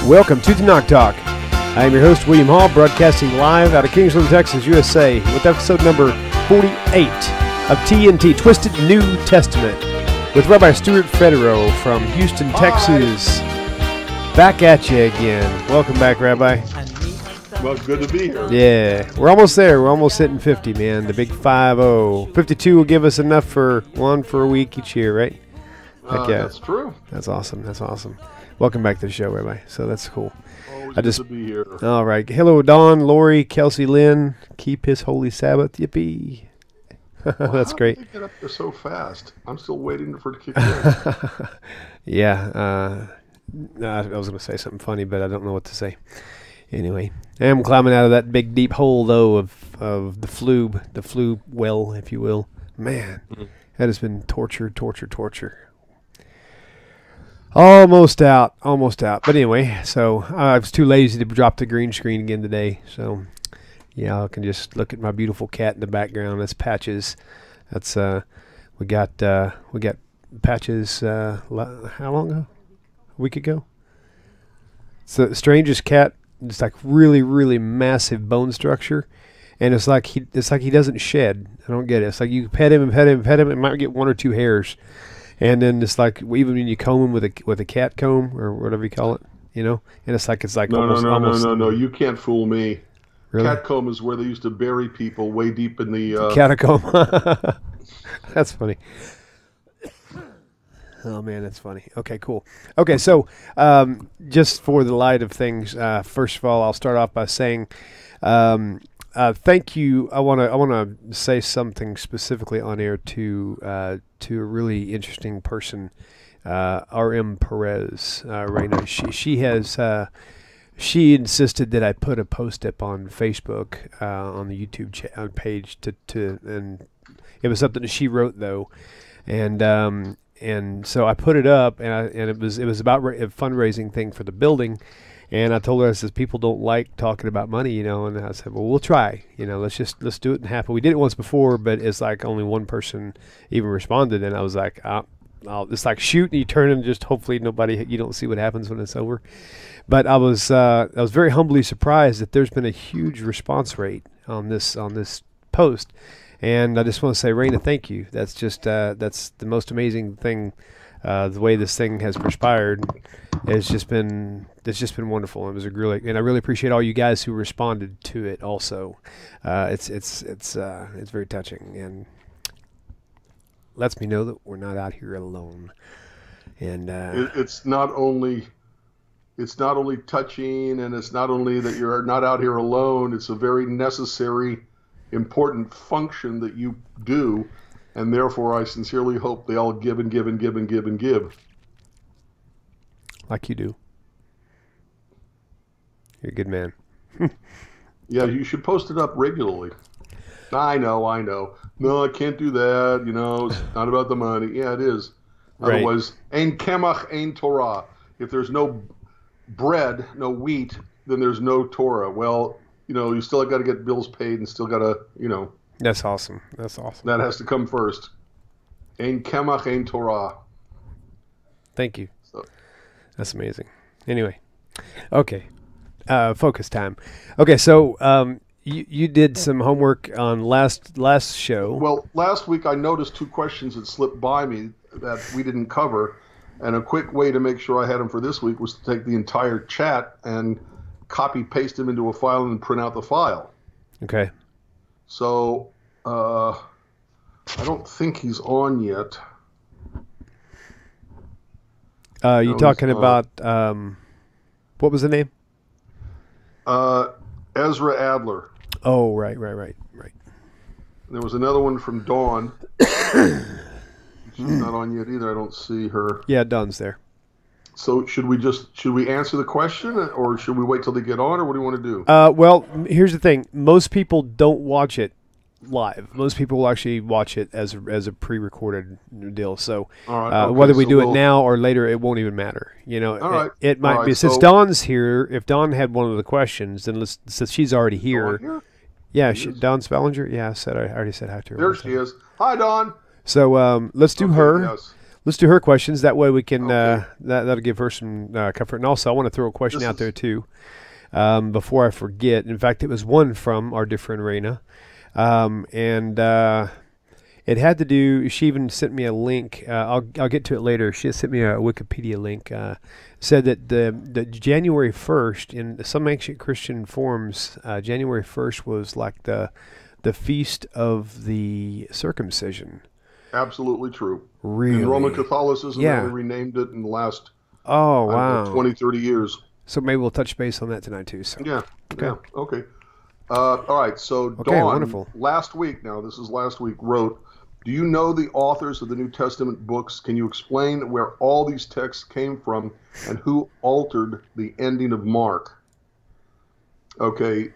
Welcome to the Knock Talk. I am your host, William Hall, broadcasting live out of Kingsland, Texas, USA, with episode number 48 of TNT, Twisted New Testament, with Rabbi Stuart Federow from Houston, Texas. Back at you again. Welcome back, Rabbi. Well, good to be here. Yeah, we're almost there. We're almost hitting 50, man. The big 50. 52 will give us enough for one for a week each year, right? Yeah. That's true. That's awesome. That's awesome. Welcome back to the show, Rabbi. So that's cool. Always good to be here. All right. Hello, Dawn, Lori, Kelsey, Lynn. Keep his holy Sabbath. Yippee. That's great. How did they get up there so fast? I'm still waiting for it to kick in. Yeah. I was going to say something funny, but I don't know what to say. Anyway, I'm climbing out of that big deep hole though of the flu well, if you will. Man, that has been torture. Almost out. But anyway, so I was too lazy to drop the green screen again today. So yeah, I can just look at my beautiful cat in the background. That's Patches. That's we got Patches. How long ago? A week ago. It's the strangest cat. It's like really massive bone structure, and it's like he doesn't shed. I don't get it. It's like you pet him, it might get one or two hairs, and then it's like even when you comb him with a cat comb or whatever you call it, you know, and it's like no. You can't fool me. Really? Catcomb is where they used to bury people way deep in the catacomb. That's funny. Oh, man, that's funny. Okay, cool. Okay, so just for the light of things, first of all, I'll start off by saying thank you. I want to say something specifically on air to a really interesting person, R.M. Perez, Reina. She insisted that I put a post up on Facebook on the YouTube page and it was something that she wrote though, and so I put it up, and it was about a fundraising thing for the building, and I told her, I says, people don't like talking about money, you know, and I said, well, we'll try, you know, let's do it and happen. We did it once before, but it's like only one person even responded, and I was like, it's like shoot, and you turn and just hopefully you don't see what happens when it's over. But I was very humbly surprised that there's been a huge response rate on this post. And I just want to say, Raina, thank you. That's just that's the most amazing thing. The way this thing has perspired, it's just been wonderful. It was and I really appreciate all you guys who responded to it. Also, it's very touching and lets me know that we're not out here alone. And it's not only touching, and it's not only that you're not out here alone. It's a very necessary, important function that you do, and therefore I sincerely hope they all give and give and give and give and give. Like you do. You're a good man. Yeah, you should post it up regularly. I know. No, I can't do that. You know, it's not about the money. Yeah, it is. Right. Otherwise, ein kemach, ein Torah. If there's no bread, no wheat, then there's no Torah. Well, you know, you still got to get bills paid and still got to, you know. That's awesome. That has to come first. Ein kemach, ein Torah. Thank you. So. That's amazing. Anyway, okay. Focus time. Okay, so you did some homework on last show. Well, last week I noticed two questions that slipped by me that we didn't cover, and a quick way to make sure I had them for this week was to take the entire chat and copy paste them into a file and print out the file. Okay. So I don't think he's on yet. You talking about what was the name? Ezra Adler. Oh, right. There was another one from Dawn. She's not on yet either. I don't see her. Yeah, Dawn's there. So should we answer the question, or should we wait till they get on, or what do you want to do? Well, here's the thing. Most people don't watch it live. Most people will actually watch it as a pre-recorded deal. So whether we do it now or later, it won't even matter. You know, it might be. Since Dawn's here, if Dawn had one of the questions, then since she's already here. Yeah, Dawn Spellinger. Yeah, I already said hi to her. There she is. Hi, Dawn. So let's do her. Yes. let's do her questions. That way we can Okay. that'll give her some comfort. And also, I want to throw a question This out is there too, before I forget. In fact, it was one from our dear friend Raina, and it had to do. She even sent me a link. I'll get to it later. She sent me a Wikipedia link. Said that the January 1st in some ancient Christian forms, January 1st was like the feast of the circumcision. absolutely true. Really? In Roman Catholicism, Yeah. they rennamed it in the last, Oh, I don't know, wow. 20, 30 years. So maybe we'll touch base on that tonight too. So Yeah, okay. yeah, okay. All right, so Okay, Dawn, wonderful. last week, now this is last week, wrote, do you know the authors of the New Testament books? Can you explain where all these texts came from and who altered the ending of Mark? Okay,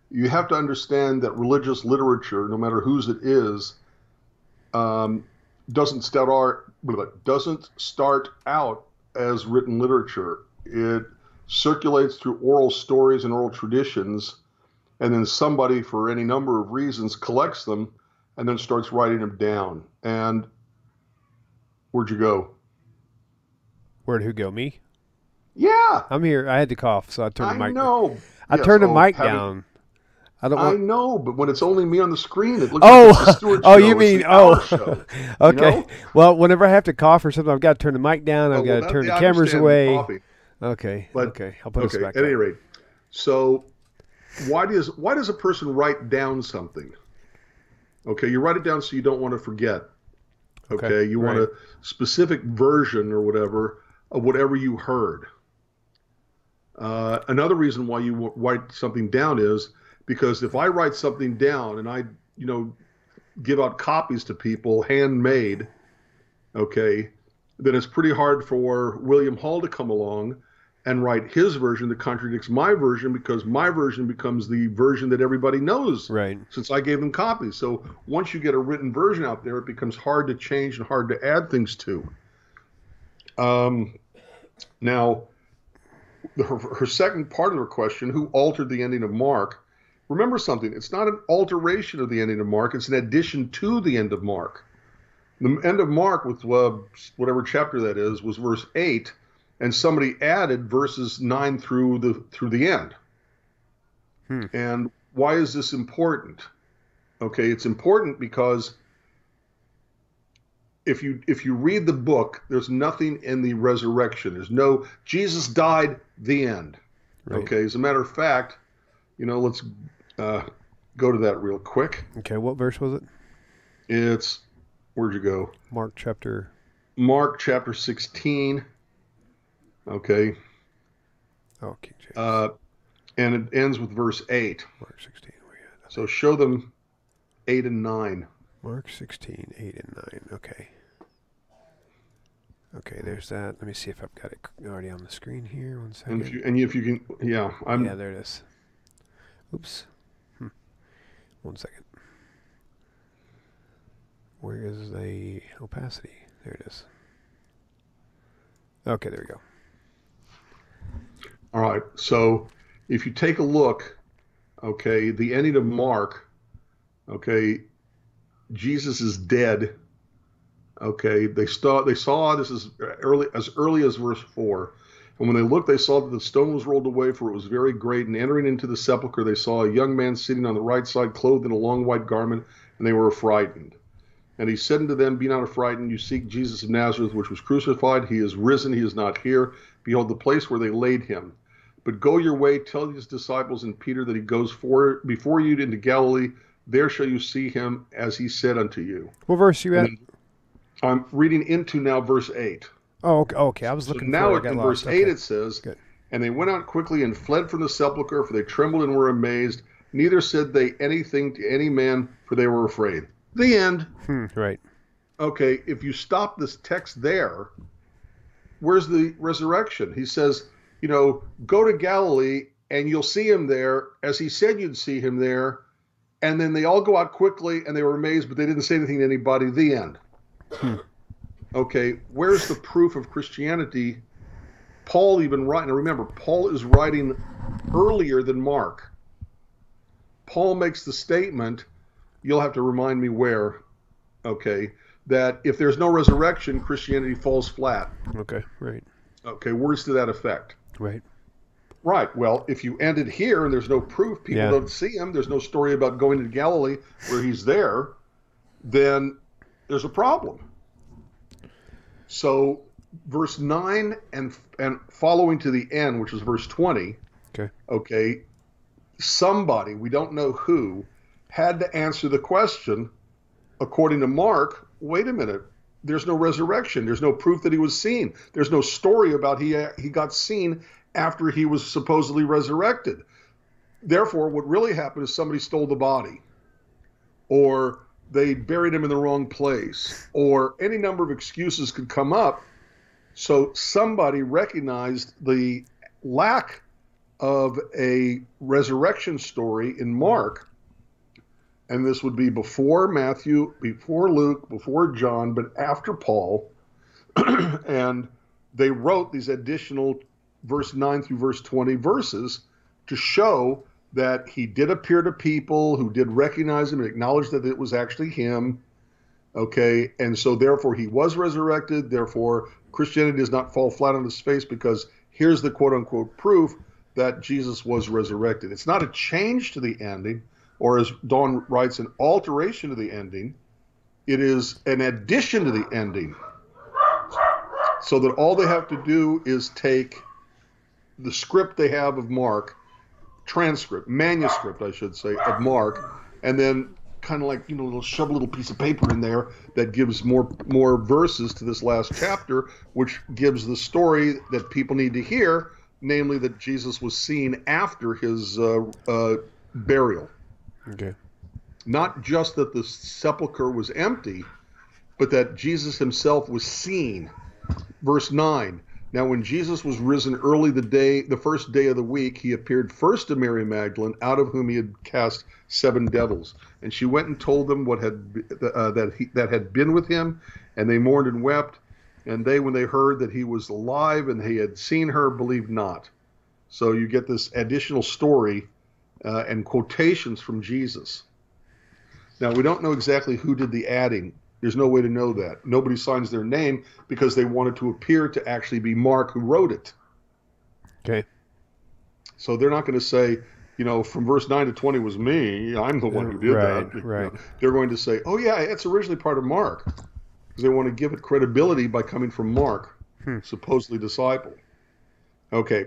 you have to understand that religious literature, no matter whose it is, doesn't start out as written literature. It circulates through oral stories and oral traditions, and then somebody, for any number of reasons, collects them and then starts writing them down. And where'd you go? Where'd who go? Me? Yeah, I'm here. I had to cough, so I turned the I mic. know. I Yes, turned the mic having- down. I don't I want. know, but when it's only me on the screen, it looks Oh, like it's the Stuart oh, show. you It's mean the hour oh? show, Okay. know? Well, whenever I have to cough or something, I've got to turn the mic down. I've got to turn the I cameras understand away. coffee, Okay. but Okay. I'll put us back at up. any rate, so why does a person write down something? Okay, you write it down so you don't want to forget. Okay, you want right. a specific version or whatever of whatever you heard. Another reason why you write something down is because if I write something down and I, give out copies to people, handmade, okay, then it's pretty hard for William Hall to come along and write his version that contradicts my version, because my version becomes the version that everybody knows, Right. since I gave them copies. So once you get a written version out there, it becomes hard to change and hard to add things to. Now, her second part of her question, who altered the ending of Mark? Remember something, it's not an alteration of the ending of Mark, it's an addition to the end of Mark. The end of Mark, with whatever chapter that is, was verse 8, and somebody added verses 9 through the end. And why is this important? Okay, it's important because if you read the book, there's nothing in the resurrection. There's no Jesus died, the end. Right. Okay, as a matter of fact, let's go to that real quick. Okay. What verse was it? It's, where'd you go? Mark chapter 16. Okay. Oh, King James. And it ends with verse 8. Mark 16. Where you at? So show them 8 and 9. Mark 16, 8 and 9. Okay. Okay, there's that. Let me see if I've got it already on the screen here. One second. And if you can, yeah, Yeah, there it is. Oops. 1 second. Where is the opacity? There it is. Okay, there we go. All right. So if you take a look, okay, the ending of Mark, okay, Jesus is dead. Okay, they saw this as early as verse 4. And when they looked, they saw that the stone was rolled away, for it was very great. And entering into the sepulchre, they saw a young man sitting on the right side, clothed in a long white garment, and they were frightened. And he said unto them, be not affrighted, you seek Jesus of Nazareth, which was crucified. He is risen, he is not here. Behold, the place where they laid him. But go your way, tell his disciples and Peter that he goes before you into Galilee. There shall you see him, as he said unto you. What verse are you at? I'm reading into now verse 8. Oh, okay. Okay. I was looking now for it. I got in lost. verse 8 Okay. it says, Good. And they went out quickly and fled from the sepulchre, for they trembled and were amazed. Neither said they anything to any man, for they were afraid. The end. Right. Okay, if you stop this text there, where's the resurrection? He says, go to Galilee and you'll see him there, as he said you'd see him there. And then they all go out quickly and they were amazed, but they didn't say anything to anybody. The end. Okay, where's the proof of Christianity? Paul even writing, and remember, Paul is writing earlier than Mark. Paul makes the statement, you'll have to remind me where, okay, that if there's no resurrection, Christianity falls flat. Okay, right. Okay, words to that effect. Right. Right. Well, if you end it here and there's no proof, people don't see him, there's no story about going to Galilee where he's there, then there's a problem. So verse 9 and following to the end, which is verse 20, okay, somebody, we don't know who, had to answer the question, according to Mark, wait a minute, there's no resurrection. There's no proof that he was seen. There's no story about he got seen after he was supposedly resurrected. Therefore, what really happened is somebody stole the body, or they buried him in the wrong place, or any number of excuses could come up. So somebody recognized the lack of a resurrection story in Mark, and this would be before Matthew, before Luke, before John, but after Paul, and they wrote these additional verse 9 through verse 20 verses to show that he did appear to people who did recognize him and acknowledge that it was actually him. Okay, and so therefore he was resurrected. Therefore, Christianity does not fall flat on its face because here's the quote-unquote proof that Jesus was resurrected. It's not a change to the ending, or as Dawn writes, an alteration to the ending. It is an addition to the ending, so that all they have to do is take the script they have of Mark, manuscript, I should say, of Mark, and then kind of like, shove a little piece of paper in there that gives more verses to this last chapter, which gives the story that people need to hear, namely that Jesus was seen after his burial. Okay. Not just that the sepulcher was empty, but that Jesus himself was seen. Verse 9. Now, when Jesus was risen early the first day of the week, he appeared first to Mary Magdalene, out of whom he had cast 7 devils. And she went and told them what that had been with him, and they mourned and wept. And they, when they heard that he was alive and he had seen her, believed not. So you get this additional story and quotations from Jesus. Now, we don't know exactly who did the adding. There's no way to know that. Nobody signs their name because they wanted to appear to actually be Mark who wrote it. Okay. So they're not going to say, from verse 9 to 20 was me. I'm the one who did that. Right. They're going to say, oh, yeah, it's originally part of Mark. Because they want to give it credibility by coming from Mark, supposedly disciple. Okay.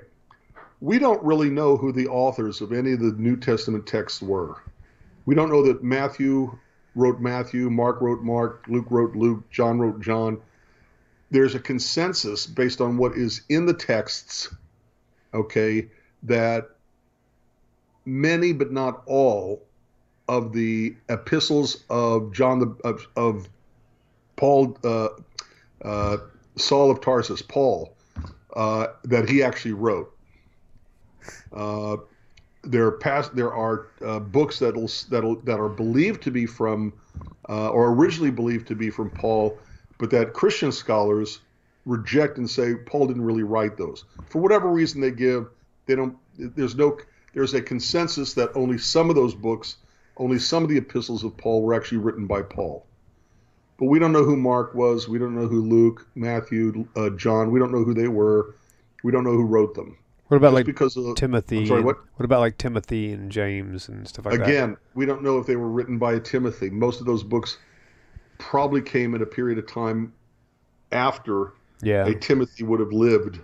We don't really know who the authors of any of the New Testament texts were. We don't know that Matthew wrote Matthew, Mark wrote Mark, Luke wrote Luke, John wrote John. There's a consensus based on what is in the texts, okay, that many but not all of the epistles of of Paul, Saul of Tarsus, Paul, that he actually wrote. There are books that are believed to be from, or originally believed to be from Paul, but that Christian scholars reject and say Paul didn't really write those. For whatever reason they give, they don't. There's a consensus that only some of those books, only some of the epistles of Paul were actually written by Paul. But we don't know who Mark was. We don't know who Luke, Matthew, John. We don't know who they were. We don't know who wrote them. What about Timothy? I'm sorry, what about like Timothy and James and stuff like that? Again, we don't know if they were written by Timothy. Most of those books probably came at a period of time after a Timothy would have lived.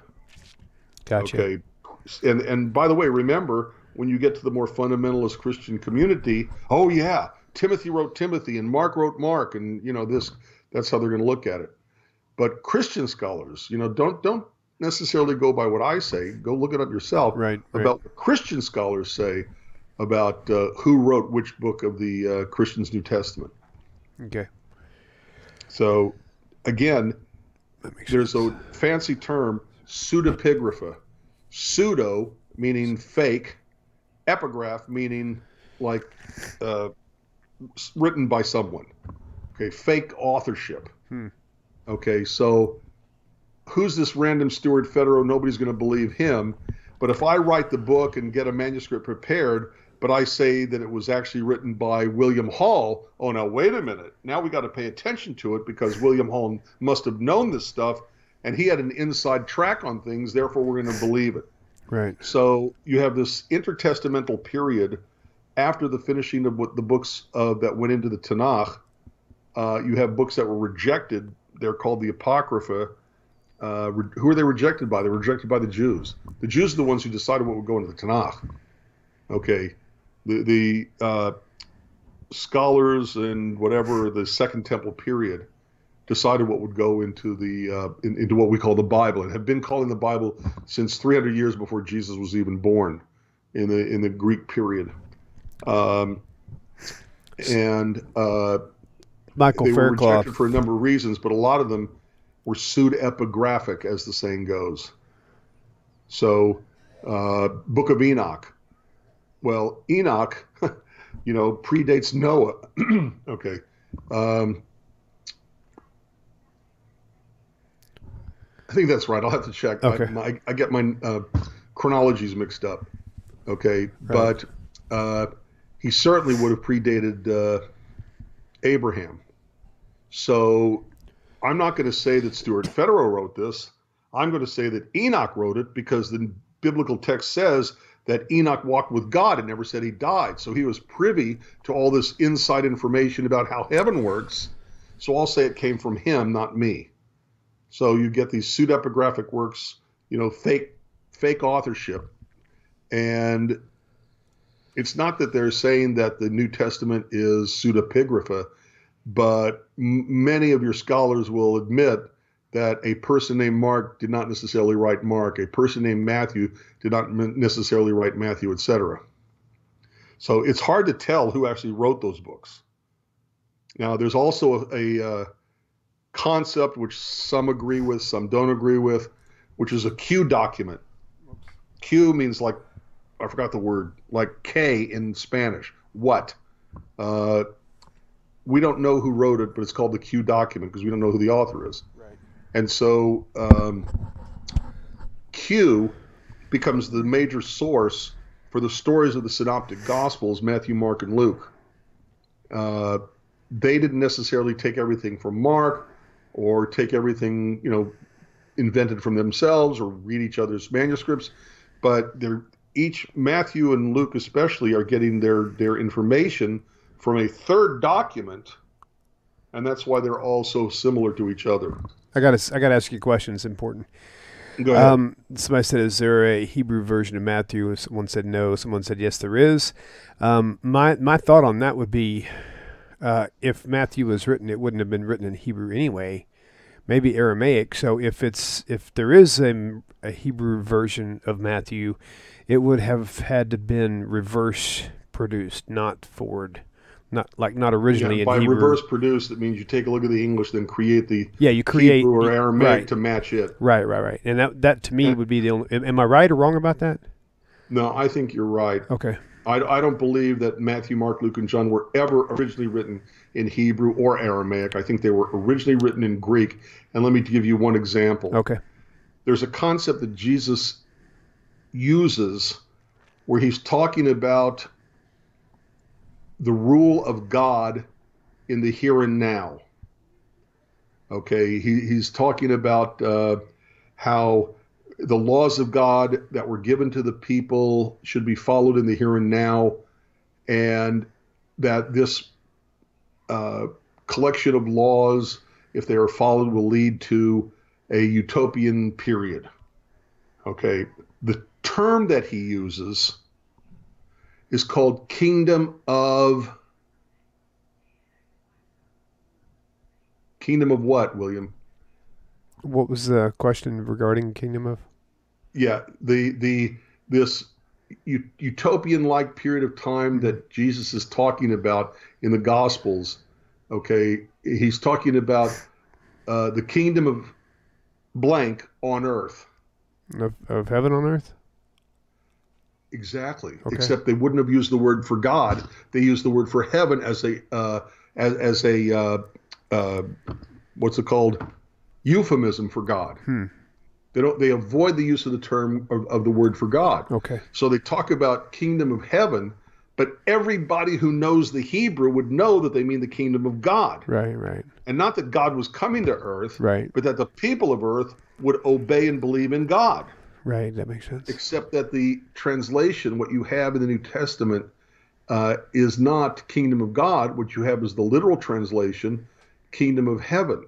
Gotcha. Okay. And by the way, remember, when you get to the more fundamentalist Christian community, oh yeah, Timothy wrote Timothy and Mark wrote Mark, and that's how they're going to look at it. But Christian scholars, don't necessarily go by what I say. Go look it up yourself about what Christian scholars say about who wrote which book of the Christian's New Testament. Okay. So, again, there's a fancy term, pseudepigrapha. Pseudo meaning fake, epigraph meaning like written by someone. Okay, fake authorship. Okay, so who's this random Stuart Federow? Nobody's going to believe him. But if I write the book and get a manuscript prepared, but I say that it was actually written by William Hall. Oh, now wait a minute. Now we got to pay attention to it because William Hall must have known this stuff, and he had an inside track on things. Therefore, we're going to believe it. Right. So you have this intertestamental period after the finishing of what the books that went into the Tanakh. You have books that were rejected. They're called the Apocrypha. Who are they rejected by? They're rejected by the Jews. The Jews are the ones who decided what would go into the Tanakh. Okay. The scholars and whatever, the Second Temple period, decided what would go into the into what we call the Bible, and have been calling the Bible since 300 years before Jesus was even born, in the Greek period. Michael they were Faircloth. rejected for a number of reasons, but a lot of them were pseudepigraphic, as the saying goes. So, Book of Enoch. Well, Enoch, predates Noah. Okay. I think that's right. I'll have to check. Okay. I get my chronologies mixed up. Okay. Right. But he certainly would have predated Abraham. So I'm not going to say that Stuart Federow wrote this. I'm going to say that Enoch wrote it because the biblical text says that Enoch walked with God and never said he died. So he was privy to all this inside information about how heaven works. So I'll say it came from him, not me. So you get these pseudepigraphic works, fake authorship. And it's not that they're saying that the New Testament is pseudepigrapha, but many of your scholars will admit that a person named Mark did not necessarily write Mark. A person named Matthew did not necessarily write Matthew, etc. So it's hard to tell who actually wrote those books. Now, there's also a concept which some agree with, some don't agree with, which is a Q document. Q means I forgot the word, like K in Spanish. What? We don't know who wrote it, but it's called the Q document because we don't know who the author is. Right. And so Q becomes the major source for the stories of the Synoptic Gospels, Matthew, Mark, and Luke. They didn't necessarily take everything from Mark or take everything, invented from themselves or read each other's manuscripts, but each Matthew and Luke especially are getting their information from a third document, and that's why they're all so similar to each other. I gotta ask you a question. It's important. Go ahead. Somebody said, "Is there a Hebrew version of Matthew?" Someone said no. Someone said yes, there is. My thought on that would be, if Matthew was written, it wouldn't have been written in Hebrew anyway. Maybe Aramaic. So if there is a Hebrew version of Matthew, it would have had to been reverse produced, not forward. Not originally in by Hebrew. reverse produced, it means you take a look at the English, then create the you create Hebrew or Aramaic right. to match it. Right. And that to me would be the only. Am I right or wrong about that? No, I think you're right. Okay. I don't believe that Matthew, Mark, Luke, and John were ever originally written in Hebrew or Aramaic. I think they were originally written in Greek. And let me give you one example. Okay. There's a concept that Jesus uses where he's talking about the rule of God in the here and now. Okay, he's talking about how the laws of God that were given to the people should be followed in the here and now, and that this collection of laws, if they are followed, will lead to a utopian period. Okay, the term that he uses is called kingdom of what, William? What was the question regarding kingdom of? Yeah, this utopian-like period of time that Jesus is talking about in the Gospels. Okay, he's talking about the kingdom of blank on earth. Of heaven on earth? Exactly. Okay. Except they wouldn't have used the word for God. They used the word for heaven as a what's it called? Euphemism for God. They avoid the use of the term of the word for God. Okay. So they talk about kingdom of heaven, But everybody who knows the Hebrew would know that they mean the kingdom of God. Right, right. And not that God was coming to earth, Right. but that the people of earth would obey and believe in God. Right, that makes sense. Except that the translation, what you have in the New Testament, is not kingdom of God. What you have is the literal translation, kingdom of heaven.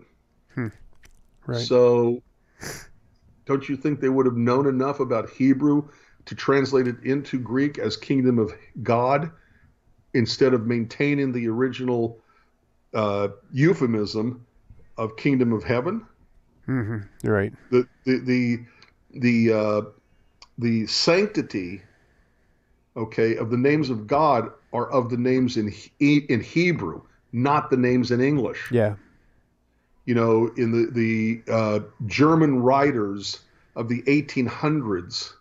Right. So don't you think they would have known enough about Hebrew to translate it into Greek as kingdom of God instead of maintaining the original euphemism of kingdom of heaven? Mm-hmm. Right. The sanctity, okay, of the names of God are of the names in Hebrew, not the names in English. Yeah. You know, in the German writers of the 1800s,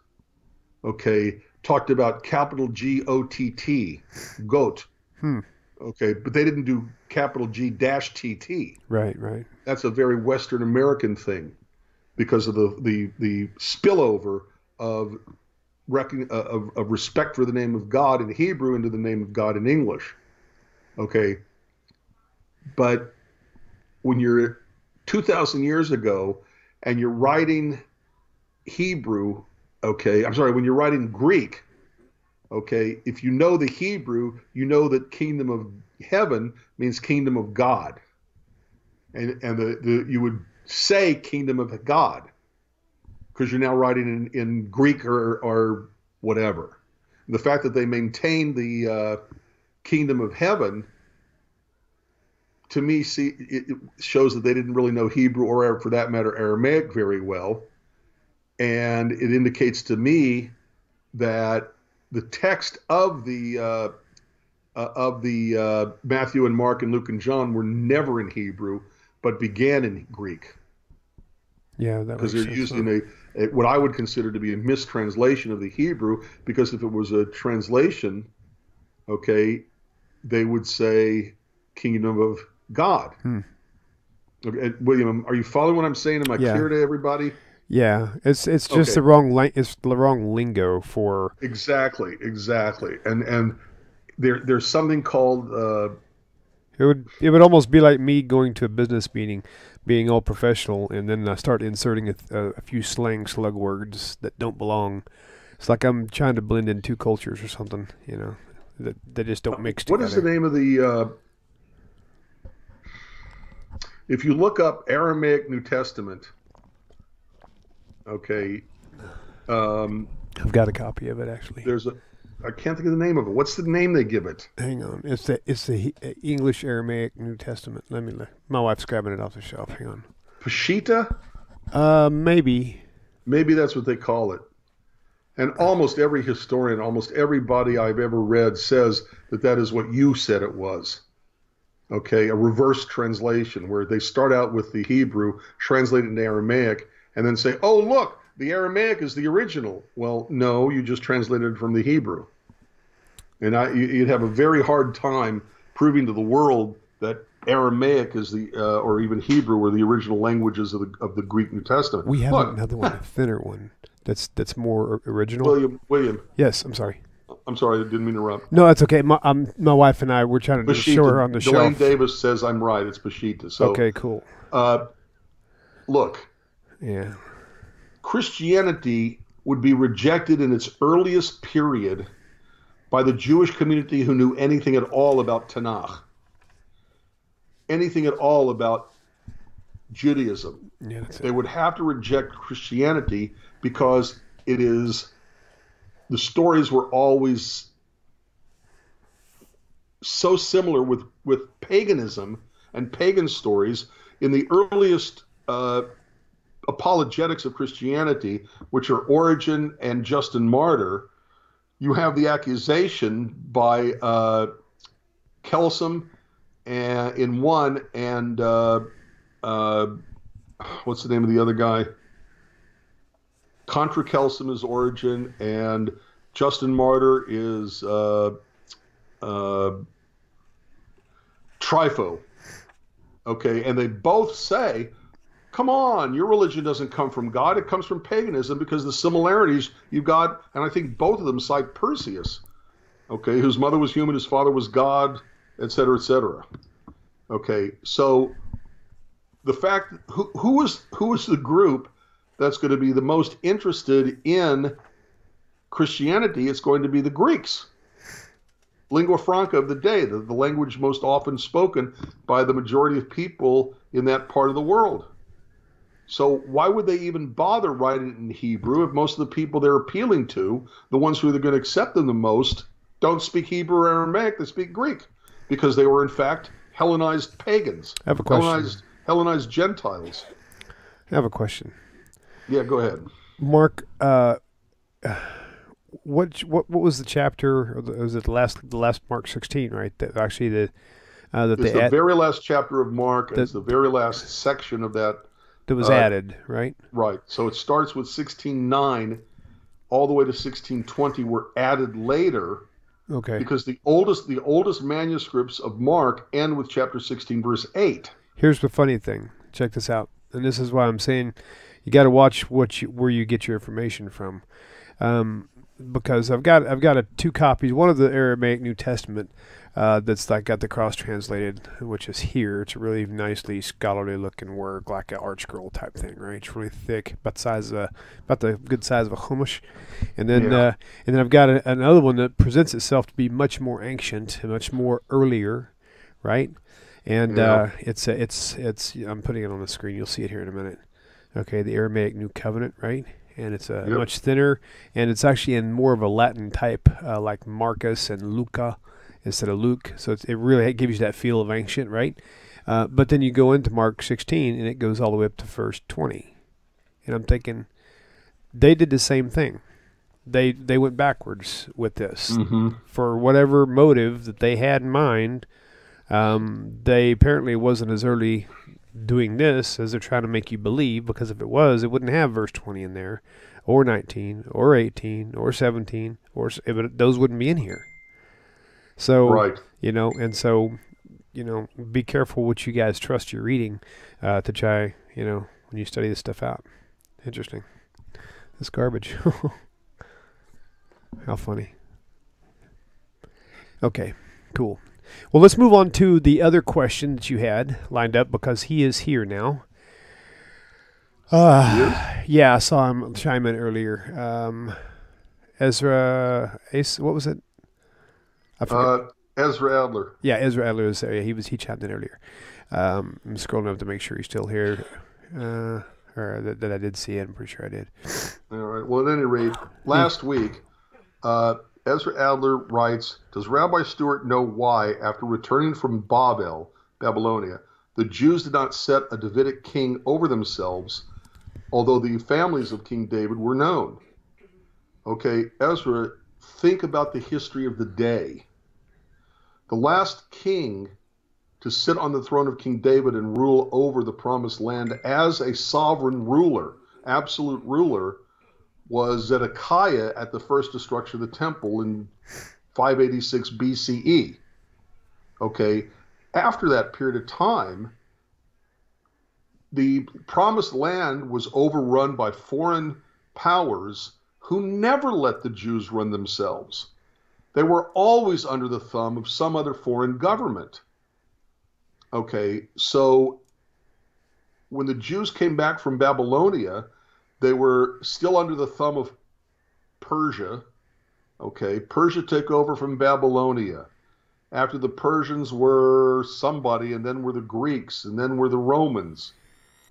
okay, talked about capital G-O-T-T, goat. Okay, but they didn't do capital G-T-T. Right, right. That's a very Western American thing because of the spillover of respect for the name of God in Hebrew into the name of God in English. Okay, but when you're 2,000 years ago and you're writing Hebrew, okay, I'm sorry, when you're writing Greek, okay, if you know the Hebrew, you know that kingdom of heaven means kingdom of God. And you would say kingdom of God because you're now writing in Greek or whatever. And the fact that they maintain the kingdom of heaven, to me, it shows that they didn't really know Hebrew or, for that matter, Aramaic very well. And it indicates to me that the text of the Matthew and Mark and Luke and John were never in Hebrew, but began in Greek. Yeah, that because they're using what I would consider to be a mistranslation of the Hebrew. Because if it was a translation, okay, they would say kingdom of God. Okay, William, are you following what I'm saying? Am I clear to everybody? Yeah, it's just the wrong it's the wrong lingo for exactly, and there's something called it would almost be like me going to a business meeting, being all professional, and then I start inserting a few slang slug words that don't belong. It's like I'm trying to blend in two cultures or something, you know, that they just don't mix together. What is the name of the? If you look up Aramaic New Testament. Okay. I've got a copy of it actually. I can't think of the name of it. What's the name they give it? Hang on. It's the English Aramaic New Testament. Let me look. My wife's grabbing it off the shelf. Hang on. Peshitta? Maybe. Maybe that's what they call it. And almost every historian, almost everybody I've ever read says that is what you said it was. Okay, a reverse translation where they start out with the Hebrew, translate it into Aramaic, and then say, oh, look, the Aramaic is the original. Well, no, you just translated it from the Hebrew. And you'd have a very hard time proving to the world that Aramaic is or even Hebrew were the original languages of the Greek New Testament. We have another one, a thinner one, that's more original. William. Yes, I'm sorry. I'm sorry, I didn't mean to interrupt. No, that's okay. My wife and I, we're trying to show her on the shelf. Delane Davis says I'm right. It's Peshitta. So, okay, cool. Look. Yeah. Christianity would be rejected in its earliest period by the Jewish community who knew anything at all about Tanakh, anything at all about Judaism. Yeah, they would have to reject Christianity because the stories were always so similar with paganism and pagan stories. In the earliest apologetics of Christianity, which are Origen and Justin Martyr, you have the accusation by Kelsam in one, and what's the name of the other guy? Contra Kelsam is Origen, and Justin Martyr is Trypho. Okay, and they both say, come on, your religion doesn't come from God, it comes from paganism, because the similarities you've got, and I think both of them cite Perseus. Okay, whose mother was human, his father was God, etc., etc. Okay, so the fact who is the group that's going to be the most interested in Christianity? It's going to be the Greeks, lingua franca of the day, the language most often spoken by the majority of people in that part of the world. So why would they even bother writing it in Hebrew if most of the people they're appealing to, the ones who are going to accept them the most, don't speak Hebrew or Aramaic, they speak Greek, because they were in fact Hellenized pagans, I have a question. Hellenized Gentiles. I have a question. Yeah, go ahead. Mark, what was the chapter? Or was it the last Mark 16? Right. That actually that It's they the very last chapter of Mark, and it's the very last section of that. That was added, right? Right. So it starts with 16:9, all the way to 16:20 were added later. Okay. Because the oldest manuscripts of Mark end with chapter 16, verse 8. Here's the funny thing. Check this out. And this is why I'm saying you got to watch where you get your information from. Because I've got two copies. One of the Aramaic New Testament that's like got the cross translated, which is here. It's a really nicely scholarly looking work, like an art scroll type thing, right? It's really thick, about the good size of a chumash. And then I've got another one that presents itself to be much more ancient and much more earlier, right? And it's I'm putting it on the screen. You'll see it here in a minute. Okay, the Aramaic New Covenant, right? And it's much thinner, and it's actually in more of a Latin type, like Marcus and Luca instead of Luke. So it really gives you that feel of ancient, right? But then you go into Mark 16, and it goes all the way up to verse 20. And I'm thinking, they did the same thing. They went backwards with this. For whatever motive that they had in mind. They apparently wasn't as early doing this as they're trying to make you believe, because if it was, it wouldn't have verse 20 in there, or 19, or 18, or 17, those wouldn't be in here. So, right. Be careful what you guys trust your reading to try, when you study this stuff out. Interesting. This garbage. How funny. Okay, cool. Well, let's move on to the other question that you had lined up, because he is here now. Yeah, I saw him chime in earlier. Ezra, what was it? I forgot. Ezra Adler. Yeah, Ezra Adler was there. Yeah, he chimed in earlier. I'm scrolling up to make sure he's still here, or that I did see it. I'm pretty sure I did. All right. Well, at any rate, last week, Ezra Adler writes, does Rabbi Stuart know why, after returning from Babylonia, the Jews did not set a Davidic king over themselves, although the families of King David were known? Okay, Ezra, think about the history of the day. The last king to sit on the throne of King David and rule over the promised land as a sovereign ruler, absolute ruler, was Zedekiah at the first destruction of the temple in 586 BCE. Okay, after that period of time, the promised land was overrun by foreign powers who never let the Jews run themselves. They were always under the thumb of some other foreign government. Okay, so when the Jews came back from Babylonia, they were still under the thumb of Persia. Okay, Persia took over from Babylonia. After the Persians were somebody, and then were the Greeks, and then were the Romans.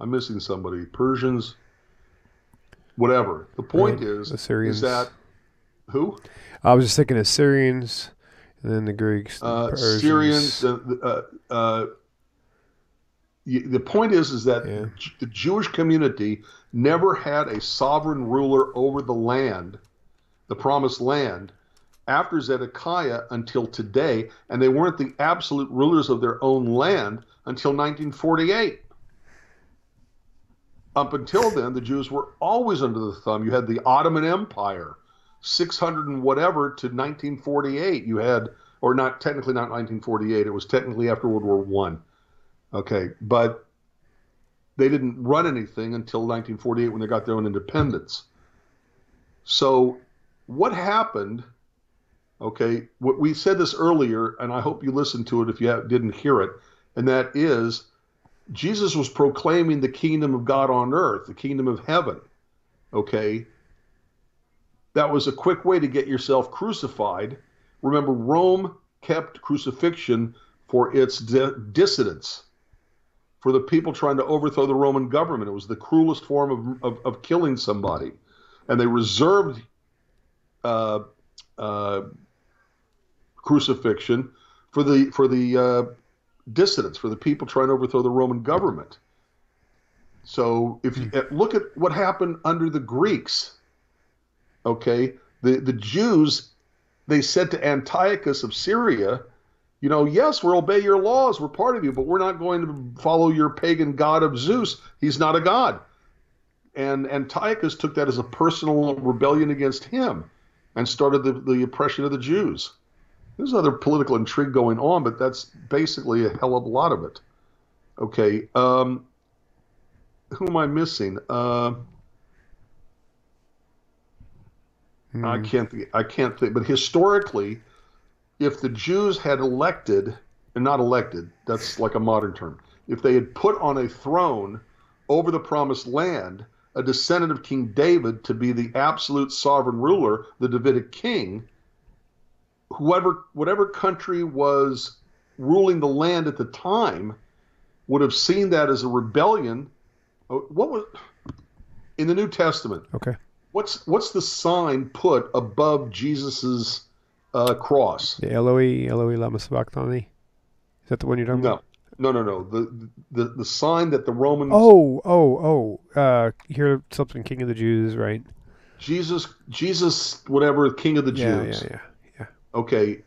I'm missing somebody. Persians, whatever. The point is that who? I was just thinking Assyrians, and then the Greeks, the Persians. Syrians. The point is that the Jewish community never had a sovereign ruler over the land, the promised land, after Zedekiah until today, and they weren't the absolute rulers of their own land until 1948. Up until then, the Jews were always under the thumb. You had the Ottoman Empire, 600 and whatever to 1948. You had, or not technically not 1948, it was technically after World War I. Okay, but they didn't run anything until 1948 when they got their own independence. So what happened Okay, we said this earlier, and I hope you listened to it if you didn't hear it, and that is Jesus was proclaiming the kingdom of God on earth, the kingdom of heaven. Okay, that was a quick way to get yourself crucified. Remember, Rome kept crucifixion for its dissidents, for the people trying to overthrow the Roman government. It was the cruelest form of killing somebody. And they reserved uh, uh, crucifixion for the dissidents, for the people trying to overthrow the Roman government. So if you look at what happened under the Greeks, okay, the Jews, they said to Antiochus of Syria, you know, yes, we'll obey your laws, we're part of you, but we're not going to follow your pagan god of Zeus. He's not a god. And Antiochus took that as a personal rebellion against him and started the oppression of the Jews. There's other political intrigue going on, but that's basically a hell of a lot of it. Okay, who am I missing? I can't think. But historically, if the Jews had elected, and not elected, that's like a modern term, if they had put on a throne over the promised land a descendant of King David to be the absolute sovereign ruler, the Davidic king, whatever country was ruling the land at the time would have seen that as a rebellion. What was in the New Testament? Okay. What's the sign put above Jesus's cross? The Eloi lama sabachthani. Is that the one you're talking about? No. The sign that the Romans. Hear something, King of the Jews, right? Jesus, whatever, King of the Jews. Yeah. Okay,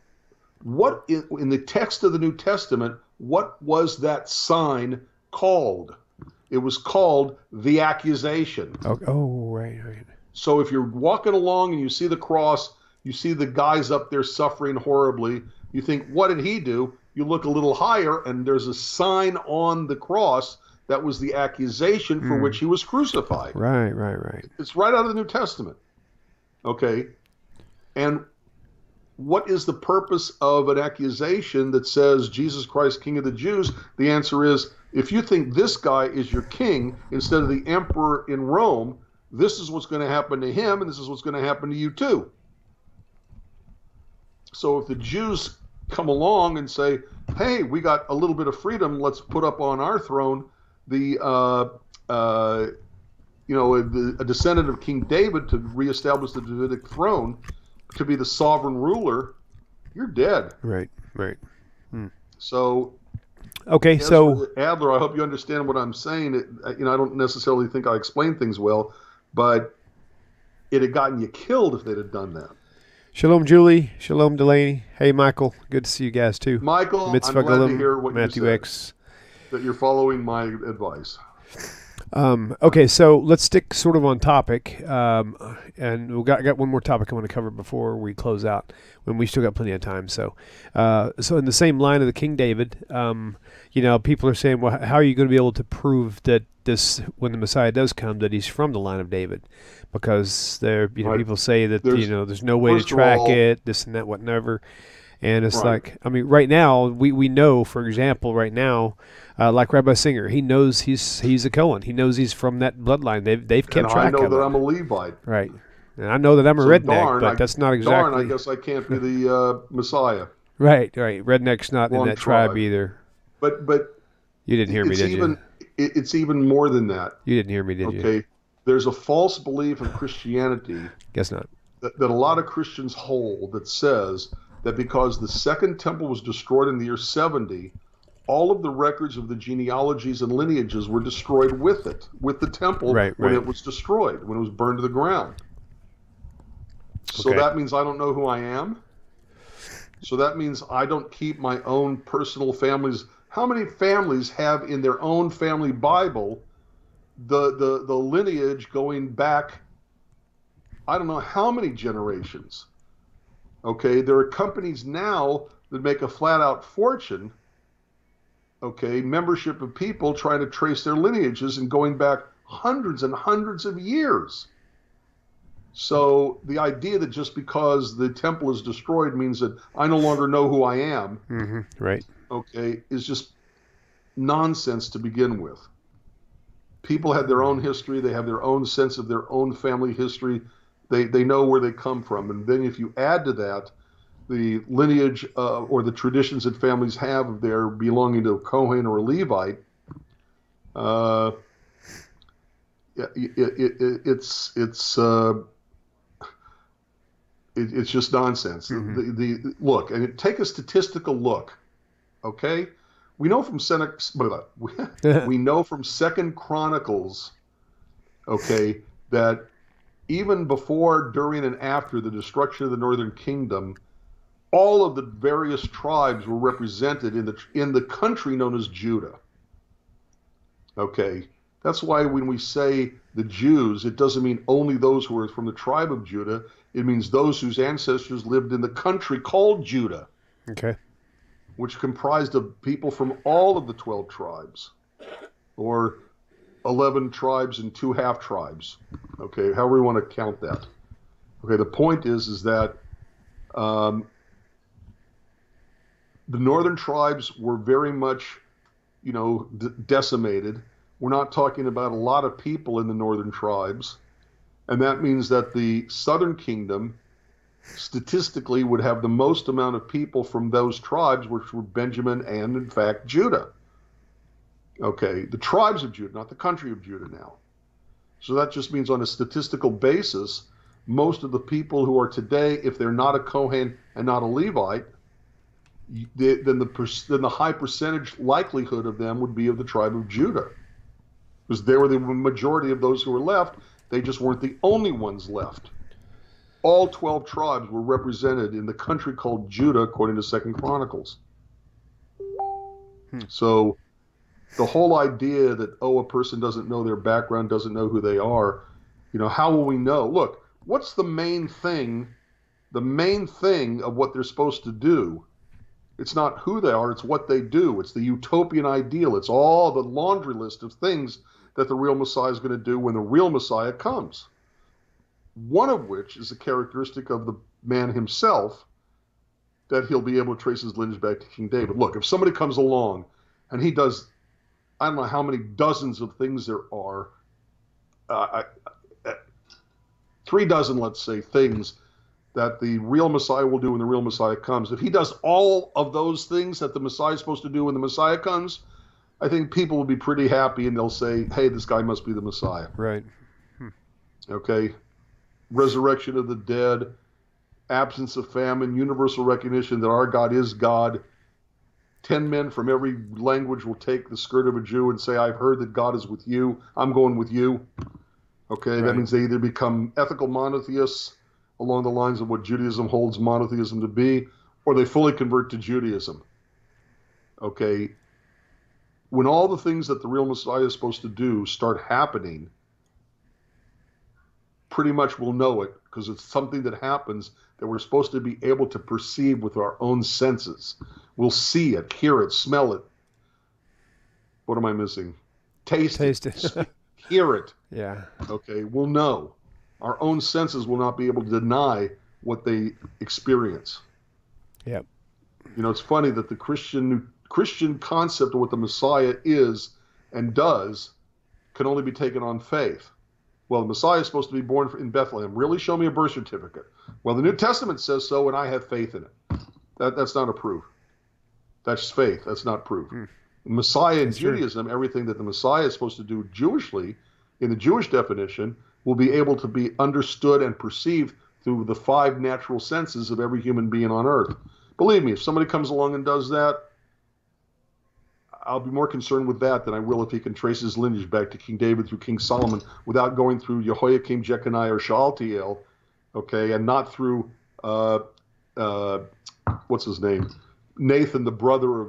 what in the text of the New Testament? What was that sign called? It was called the accusation. Oh, right. So if you're walking along and you see the cross, you see the guys up there suffering horribly, you think, what did he do? You look a little higher, and there's a sign on the cross that was the accusation for which he was crucified. Right. It's right out of the New Testament. Okay? And what is the purpose of an accusation that says Jesus Christ, King of the Jews? The answer is, if you think this guy is your king instead of the emperor in Rome, this is what's going to happen to him, and this is what's going to happen to you too. So if the Jews come along and say, hey, we got a little bit of freedom, let's put up on our throne a descendant of King David to reestablish the Davidic throne, to be the sovereign ruler, you're dead. Right. So, okay, so Adler, I hope you understand what I'm saying. I don't necessarily think I explain things well, but it had gotten you killed if they'd have done that. Shalom, Julie. Shalom, Delaney. Hey, Michael. Good to see you guys too. Michael, Mitzvah I'm glad Golem, to hear what Matthew you said, X. that you're following my advice. Okay, so let's stick sort of on topic, and we got one more topic I want to cover before we close out, when we still got plenty of time. So in the same line of the King David, people are saying, well, how are you going to be able to prove that when the Messiah does come, that he's from the line of David? Because people say that there's no way to track it, this and that, whatever. And it's like, I mean, right now, we know, for example, right now, like Rabbi Singer, he knows he's a Cohen. He knows he's from that bloodline. They've kept track of it. I know that I'm a Levite. Right. And I know that I'm a redneck, but that's not exactly. Darn, I guess I can't be the Messiah. Right. Redneck's not in that tribe either. But you didn't hear me, did you? It's even more than that. You didn't hear me, did you? Okay. There's a false belief in Christianity. Guess not. That a lot of Christians hold that says that because the second temple was destroyed in the year 70, all of the records of the genealogies and lineages were destroyed with the temple when it was destroyed, when it was burned to the ground. So that means I don't know who I am. So that means I don't keep my own personal families. How many families have in their own family Bible the lineage going back, I don't know how many generations? Okay, there are companies now that make a flat-out fortune, okay, membership of people trying to trace their lineages and going back hundreds and hundreds of years. So the idea that just because the temple is destroyed means that I no longer know who I am, right, okay, is just nonsense to begin with. People have their own history. They have their own sense of their own family history. They know where they come from. And then if you add to that the lineage or the traditions that families have of their belonging to a Kohen or a Levite, it's just nonsense. Look, and take a statistical look, okay? We know from we know from Second Chronicles, okay, that even before, during, and after the destruction of the Northern Kingdom, all of the various tribes were represented in the country known as Judah. Okay, that's why when we say the Jews, it doesn't mean only those who are from the tribe of Judah. It means those whose ancestors lived in the country called Judah. Okay. Which comprised of people from all of the 12 tribes, or 11 tribes and 2 half tribes. Okay, however we want to count that. Okay, the point is that the northern tribes were very much, decimated. We're not talking about a lot of people in the northern tribes, and that means that the southern kingdom statistically would have the most amount of people from those tribes, which were Benjamin and, in fact, Judah. Okay, the tribes of Judah, not the country of Judah now. So that just means on a statistical basis, most of the people who are today, if they're not a Kohen and not a Levite, then the high percentage likelihood of them would be of the tribe of Judah. Because they were the majority of those who were left. They just weren't the only ones left. All 12 tribes were represented in the country called Judah, according to Second Chronicles. So the whole idea that, a person doesn't know their background, doesn't know who they are, how will we know? Look, what's the main thing of what they're supposed to do? It's not who they are, it's what they do. It's the utopian ideal. It's all the laundry list of things that the real Messiah is going to do when the real Messiah comes. One of which is a characteristic of the man himself, that he'll be able to trace his lineage back to King David. Look, if somebody comes along and he does, I don't know how many dozens of things there are, 3 dozen, let's say, things that the real Messiah will do when the real Messiah comes. If he does all of those things that the Messiah is supposed to do when the Messiah comes, I think people will be pretty happy and they'll say, hey, this guy must be the Messiah. Right. Okay. Resurrection of the dead, absence of famine, universal recognition that our God is God. 10 men from every language will take the skirt of a Jew and say, I've heard that God is with you. I'm going with you. Okay. Right. That means they either become ethical monotheists along the lines of what Judaism holds monotheism to be, or they fully convert to Judaism. Okay. When all the things that the real Messiah is supposed to do start happening, pretty much we'll know it, because it's something that happens that we're supposed to be able to perceive with our own senses. We'll see it, hear it, smell it. What am I missing? Taste it. Hear it. Yeah. Okay, we'll know. Our own senses will not be able to deny what they experience. Yep. It's funny that the Christian concept of what the Messiah is and does can only be taken on faith. Well, the Messiah is supposed to be born in Bethlehem. Really? Show me a birth certificate. Well, the New Testament says so, and I have faith in it. That's not a proof. That's faith. That's not proof. The Messiah in Judaism, everything that the Messiah is supposed to do Jewishly, in the Jewish definition, will be able to be understood and perceived through the 5 natural senses of every human being on earth. Believe me, if somebody comes along and does that, I'll be more concerned with that than I will if he can trace his lineage back to King David through King Solomon without going through Jehoiakim, Jeconiah, or Shealtiel, okay, and not through, what's his name? Nathan, the brother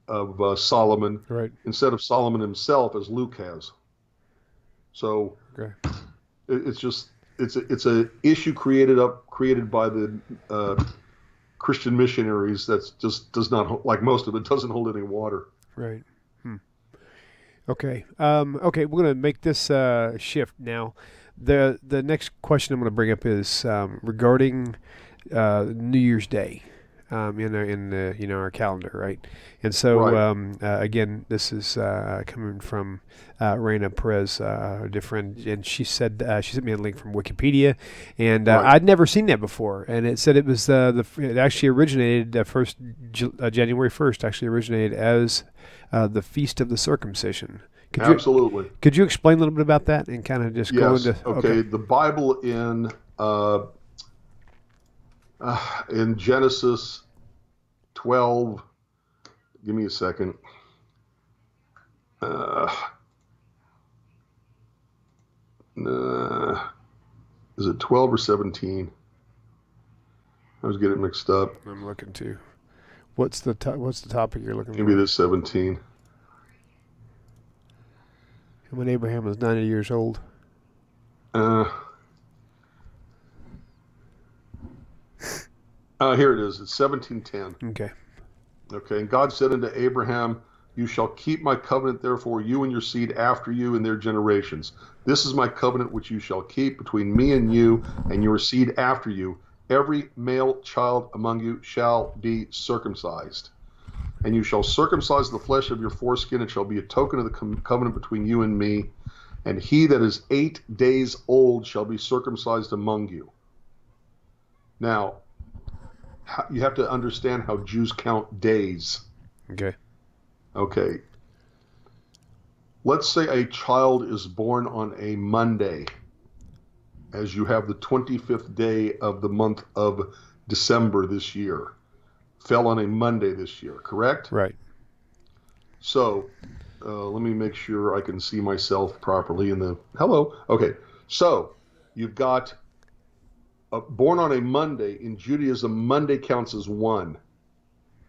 of Solomon, right, instead of Solomon himself, as Luke has. So it's an issue created by the Christian missionaries that just does not, like most of it, doesn't hold any water. Right. Okay. Okay, we're going to make this shift now. The next question I'm going to bring up is regarding New Year's Day. In our calendar, right? And so Right. again, this is coming from Raina Perez, a dear friend, and she sent me a link from Wikipedia, and Right. I'd never seen that before, and it said it was it actually originated January 1st, actually originated as the Feast of the Circumcision. Absolutely. Could you explain a little bit about that and kind of just go Yes. into Okay. The Bible in Genesis 12. Give me a second. Is it 12 or 17? I was getting mixed up. I'm looking too. What's the topic you're looking for? Maybe it is 17. When Abraham was 90 years old. Here it is. It's 17:10. Okay. Okay. And God said unto Abraham, you shall keep my covenant, therefore, you and your seed after you and their generations. This is my covenant which you shall keep between me and you and your seed after you. Every male child among you shall be circumcised. And you shall circumcise the flesh of your foreskin. It shall be a token of the covenant between you and me. And he that is 8 days old shall be circumcised among you. Now, you have to understand how Jews count days. Okay. Okay. Let's say a child is born on a Monday, as you have the 25th day of the month of December this year. Fell on a Monday this year, correct? Right. So, let me make sure I can see myself properly in the... Hello. Okay. So, you've got... born on a Monday. In Judaism, Monday counts as one.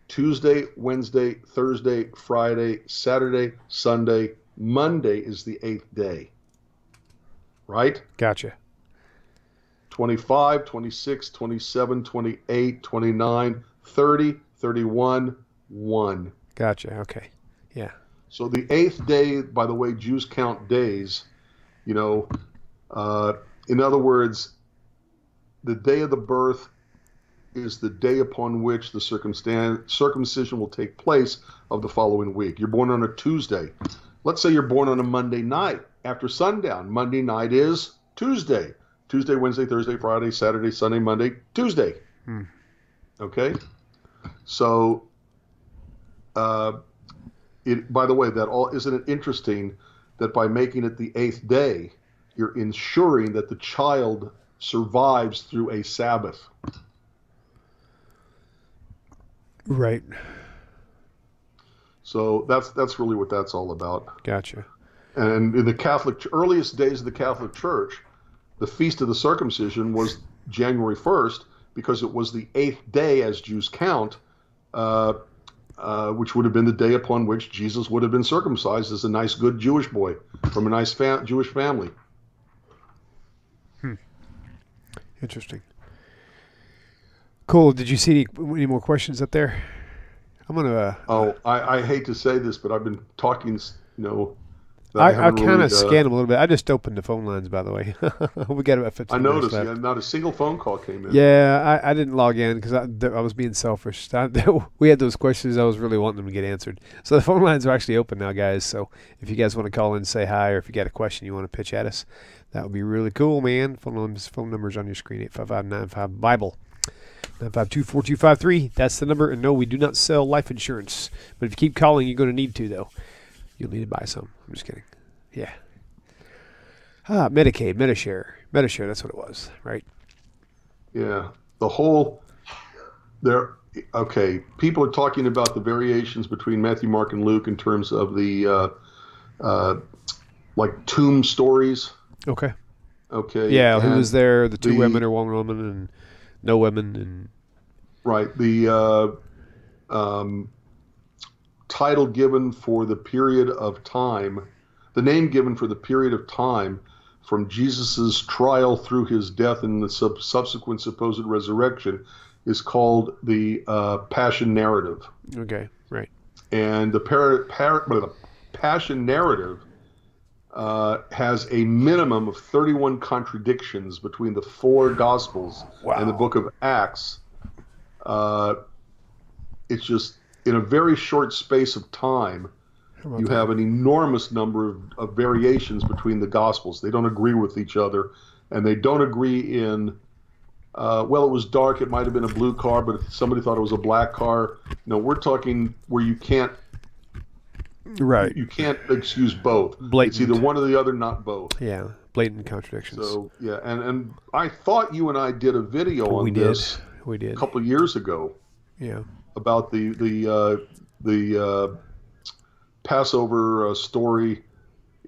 Tuesday, Wednesday, Thursday, Friday, Saturday, Sunday. Monday is the 8th day. Right? Gotcha. 25, 26, 27, 28, 29, 30, 31, 1. Gotcha. Okay. Yeah. So the 8th day, by the way, Jews count days, in other words, the day of the birth is the day upon which the circumcision will take place of the following week. You're born on a Tuesday. Let's say you're born on a Monday night after sundown. Monday night is Tuesday. Tuesday, Wednesday, Thursday, Friday, Saturday, Sunday, Monday, Tuesday. Okay? So, by the way, isn't it interesting that by making it the 8th day, you're ensuring that the child survives through a Sabbath. Right. So that's really what that's all about. Gotcha. And in the earliest days of the Catholic Church, the Feast of the Circumcision was January 1st because it was the 8th day as Jews count, which would have been the day upon which Jesus would have been circumcised as a nice, good Jewish boy from a nice Jewish family. Interesting. Cool. Did you see any more questions up there? I'm gonna. I hate to say this, but I've been talking. I kind of scanned them a little bit. I just opened the phone lines, by the way. We got about 15 minutes noticed. left. Yeah, not a single phone call came in. Yeah, I didn't log in because I was being selfish. We had those questions. I was really wanting them to get answered. So the phone lines are actually open now, guys. So if you guys want to call in and say hi, or if you got a question you want to pitch at us, that would be really cool, man. Phone numbers on your screen, 855-95-BIBLE. 952-4253. That's the number. And no, we do not sell life insurance. But if you keep calling, you're going to need to, though. You'll need to buy some. I'm just kidding. Yeah. Medicaid, Medishare, that's what it was, right? Yeah. Okay. People are talking about the variations between Matthew, Mark, and Luke in terms of the, like tomb stories. Okay. Okay. Yeah. Who was there? The two women or one woman and no women and. Right. The, title given for the period of time, the name given for the period of time from Jesus's trial through his death and the subsequent supposed resurrection is called the Passion Narrative. Okay, right. And the Passion Narrative has a minimum of 31 contradictions between the 4 Gospels and the book of Acts. It's just, in a very short space of time, you have an enormous number of variations between the Gospels. They don't agree with each other, and they don't agree in, well, it was dark, it might have been a blue car, but somebody thought it was a black car. No, we're talking where you can't excuse both. Blatant. It's either one or the other, not both. Yeah, blatant contradictions. So, yeah, and I thought you and I did a video on this a couple of years ago. Yeah. About the Passover story,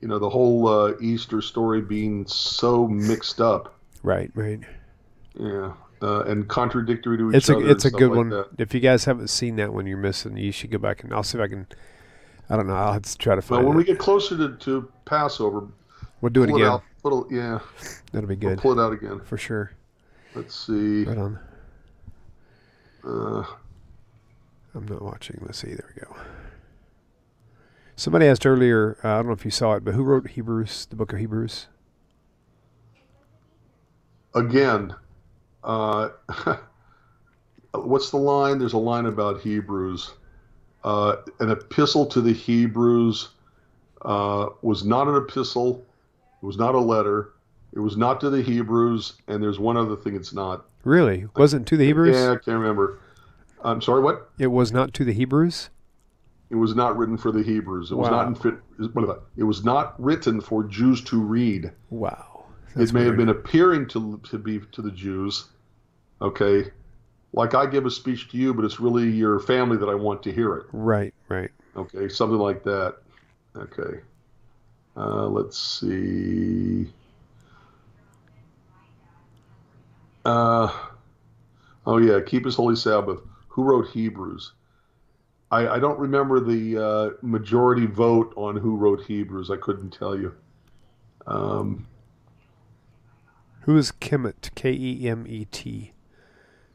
you know, the whole Easter story being so mixed up. Right. Yeah, and contradictory to each other. It's a good like one. That. If you guys haven't seen that one, you're missing. You should go back and I'll see if I can. I don't know. I'll have to try to find it. When we get closer to Passover, we'll do it again. Yeah, that'll be good. We'll pull it out again for sure. Let's see. Right on. I'm not watching. Let's see. There we go. Somebody asked earlier, I don't know if you saw it, but who wrote Hebrews, the book of Hebrews? Again, what's the line? There's a line about Hebrews. An epistle to the Hebrews was not an epistle. It was not a letter. It was not to the Hebrews. And there's one other thing it's not. Really? Wasn't to the Hebrews? Yeah, I can't remember. I'm sorry, what? It was not to the Hebrews? It was not written for the Hebrews. It was it was not written for Jews to read. Wow. It may have been appearing to be to the Jews. Okay. Like I give a speech to you, but it's really your family that I want to hear it. Right. Okay, something like that. Okay. Let's see. Oh yeah, keep his holy Sabbath. Who wrote Hebrews? I don't remember the majority vote on who wrote Hebrews. I couldn't tell you. Who is Kemet? Kemet.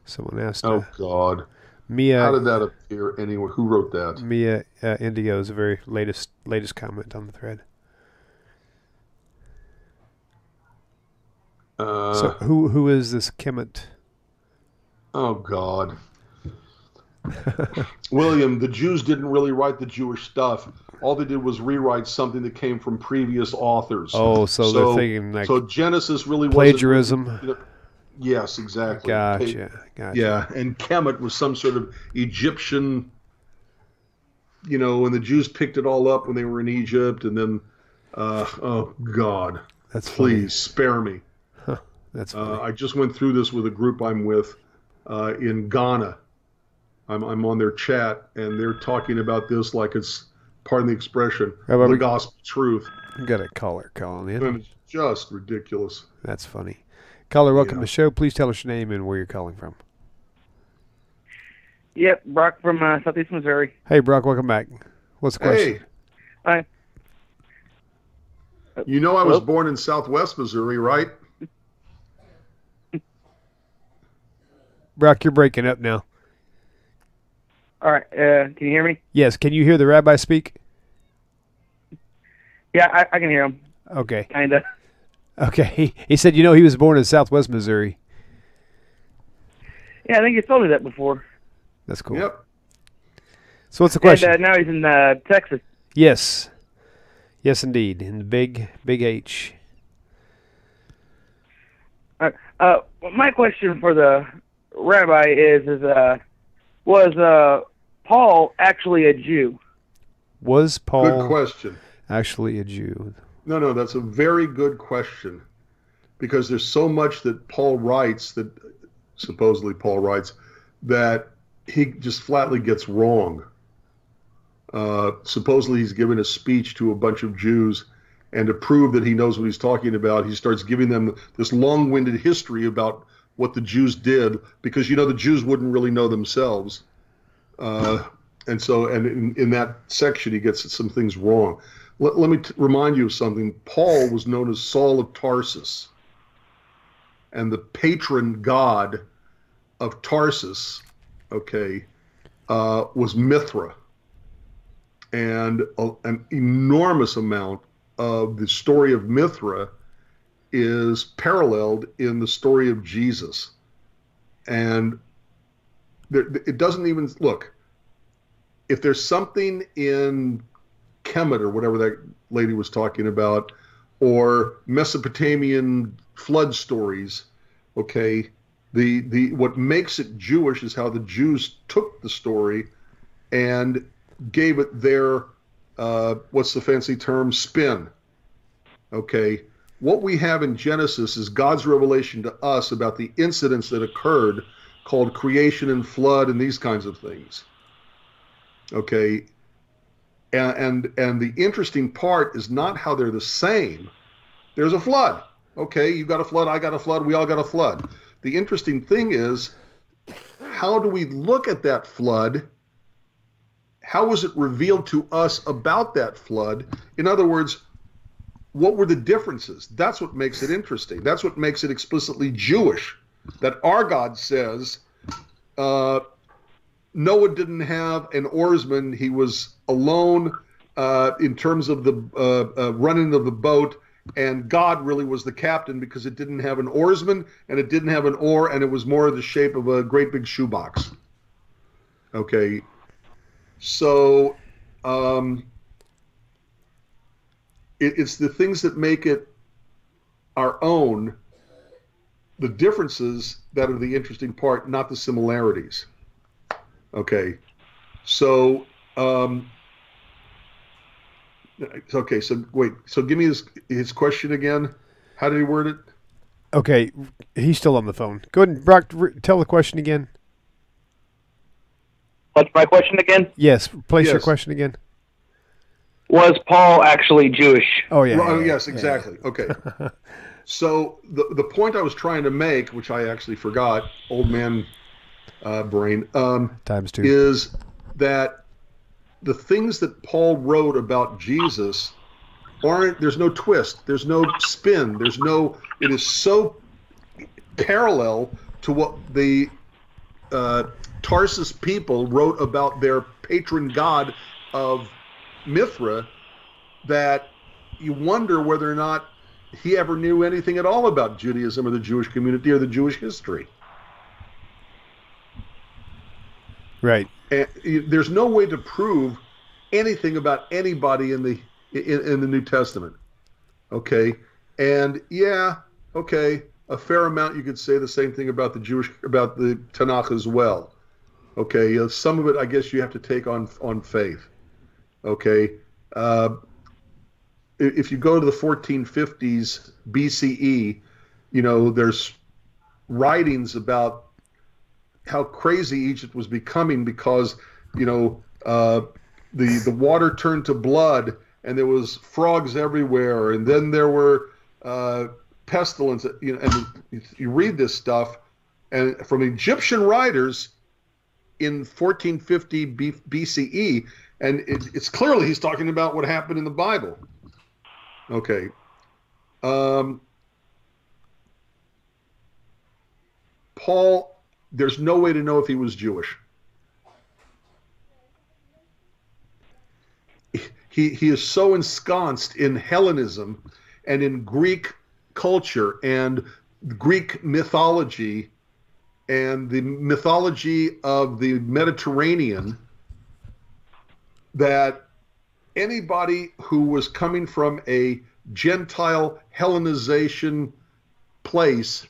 Someone asked. Oh God. Mia. How did that appear anywhere? Who wrote that? Mia Indigo is the very latest comment on the thread. So who is this Kemet? Oh God. William, the Jews didn't really write the Jewish stuff. All they did was rewrite something that came from previous authors. Oh, so they're thinking like Genesis really plagiarism. Wasn't, yes, exactly. Gotcha. Yeah, and Kemet was some sort of Egyptian, and the Jews picked it all up when they were in Egypt, and then, oh God, please spare me. Huh, that's funny. I just went through this with a group I'm with in Ghana. I'm on their chat, and they're talking about this like it's, pardon the expression, the gospel truth. We got a caller calling in. And it's just ridiculous. That's funny. Caller, welcome to the show. Please tell us your name and where you're calling from. Yep, Brock from Southeast Missouri. Hey, Brock, welcome back. What's the question? Hey. Hi. I was born in Southwest Missouri, right? Brock, you're breaking up now. All right. Can you hear me? Yes. Can you hear the rabbi speak? Yeah, I can hear him. Okay. Kind of. Okay. He said, he was born in Southwest Missouri. Yeah, I think you told me that before. That's cool. Yep. So what's the question? And now he's in Texas. Yes. Yes, indeed. In the big H. My question for the rabbi is was Paul actually a Jew? Was Paul good question. Actually a Jew? No, that's a very good question, because there's so much that Paul writes that he just flatly gets wrong. Supposedly he's given a speech to a bunch of Jews, and to prove that he knows what he's talking about, he starts giving them this long-winded history about what the Jews did, because the Jews wouldn't really know themselves. And in that section, he gets some things wrong. Let me remind you of something. Paul was known as Saul of Tarsus, and the patron god of Tarsus, was Mithra, and an enormous amount of the story of Mithra is paralleled in the story of Jesus. And it doesn't even, look, if there's something in Kemet or whatever that lady was talking about, or Mesopotamian flood stories, okay, what makes it Jewish is how the Jews took the story and gave it their, what's the fancy term, spin. Okay, what we have in Genesis is God's revelation to us about the incidents that occurred, called creation and flood and these kinds of things. Okay, and the interesting part is not how they're the same. There's a flood. Okay, you got a flood, I got a flood, we all got a flood. The interesting thing is, how do we look at that flood? How was it revealed to us about that flood? In other words, what were the differences? That's what makes it interesting. That's what makes it explicitly Jewish. That our God says, Noah didn't have an oarsman. He was alone in terms of the running of the boat, and God really was the captain because it didn't have an oarsman and it didn't have an oar, and it was more of the shape of a great big shoebox. Okay, so it's the things that make it our own, the differences that are the interesting part, not the similarities. Okay, so okay, so wait, so give me his question again. How did he word it? Okay, he's still on the phone. Go ahead and, Brock, tell the question again. What's my question again? Yes, place your question again. Was Paul actually Jewish? Oh, yeah. Well, yes, exactly. Yeah. Okay. So the point I was trying to make, which I actually forgot, old man brain, times two, is that the things that Paul wrote about Jesus there's no twist, there's no spin, it is so parallel to what the Tarsus people wrote about their patron god of Mithra, that you wonder whether or not he ever knew anything at all about Judaism or the Jewish community or the Jewish history. Right. And there's no way to prove anything about anybody in the New Testament. Okay, and yeah, okay, a fair amount you could say the same thing about the Tanakh as well. Okay, some of it I guess you have to take on faith. Okay, if you go to the 1450s BCE, there's writings about how crazy Egypt was becoming because, the water turned to blood and there was frogs everywhere, and then there were pestilence. And you read this stuff, and from Egyptian writers in 1450 BCE, and it's clearly he's talking about what happened in the Bible. Okay. Paul, there's no way to know if he was Jewish. He is so ensconced in Hellenism and in Greek culture and Greek mythology and the mythology of the Mediterranean that anybody who was coming from a Gentile Hellenization place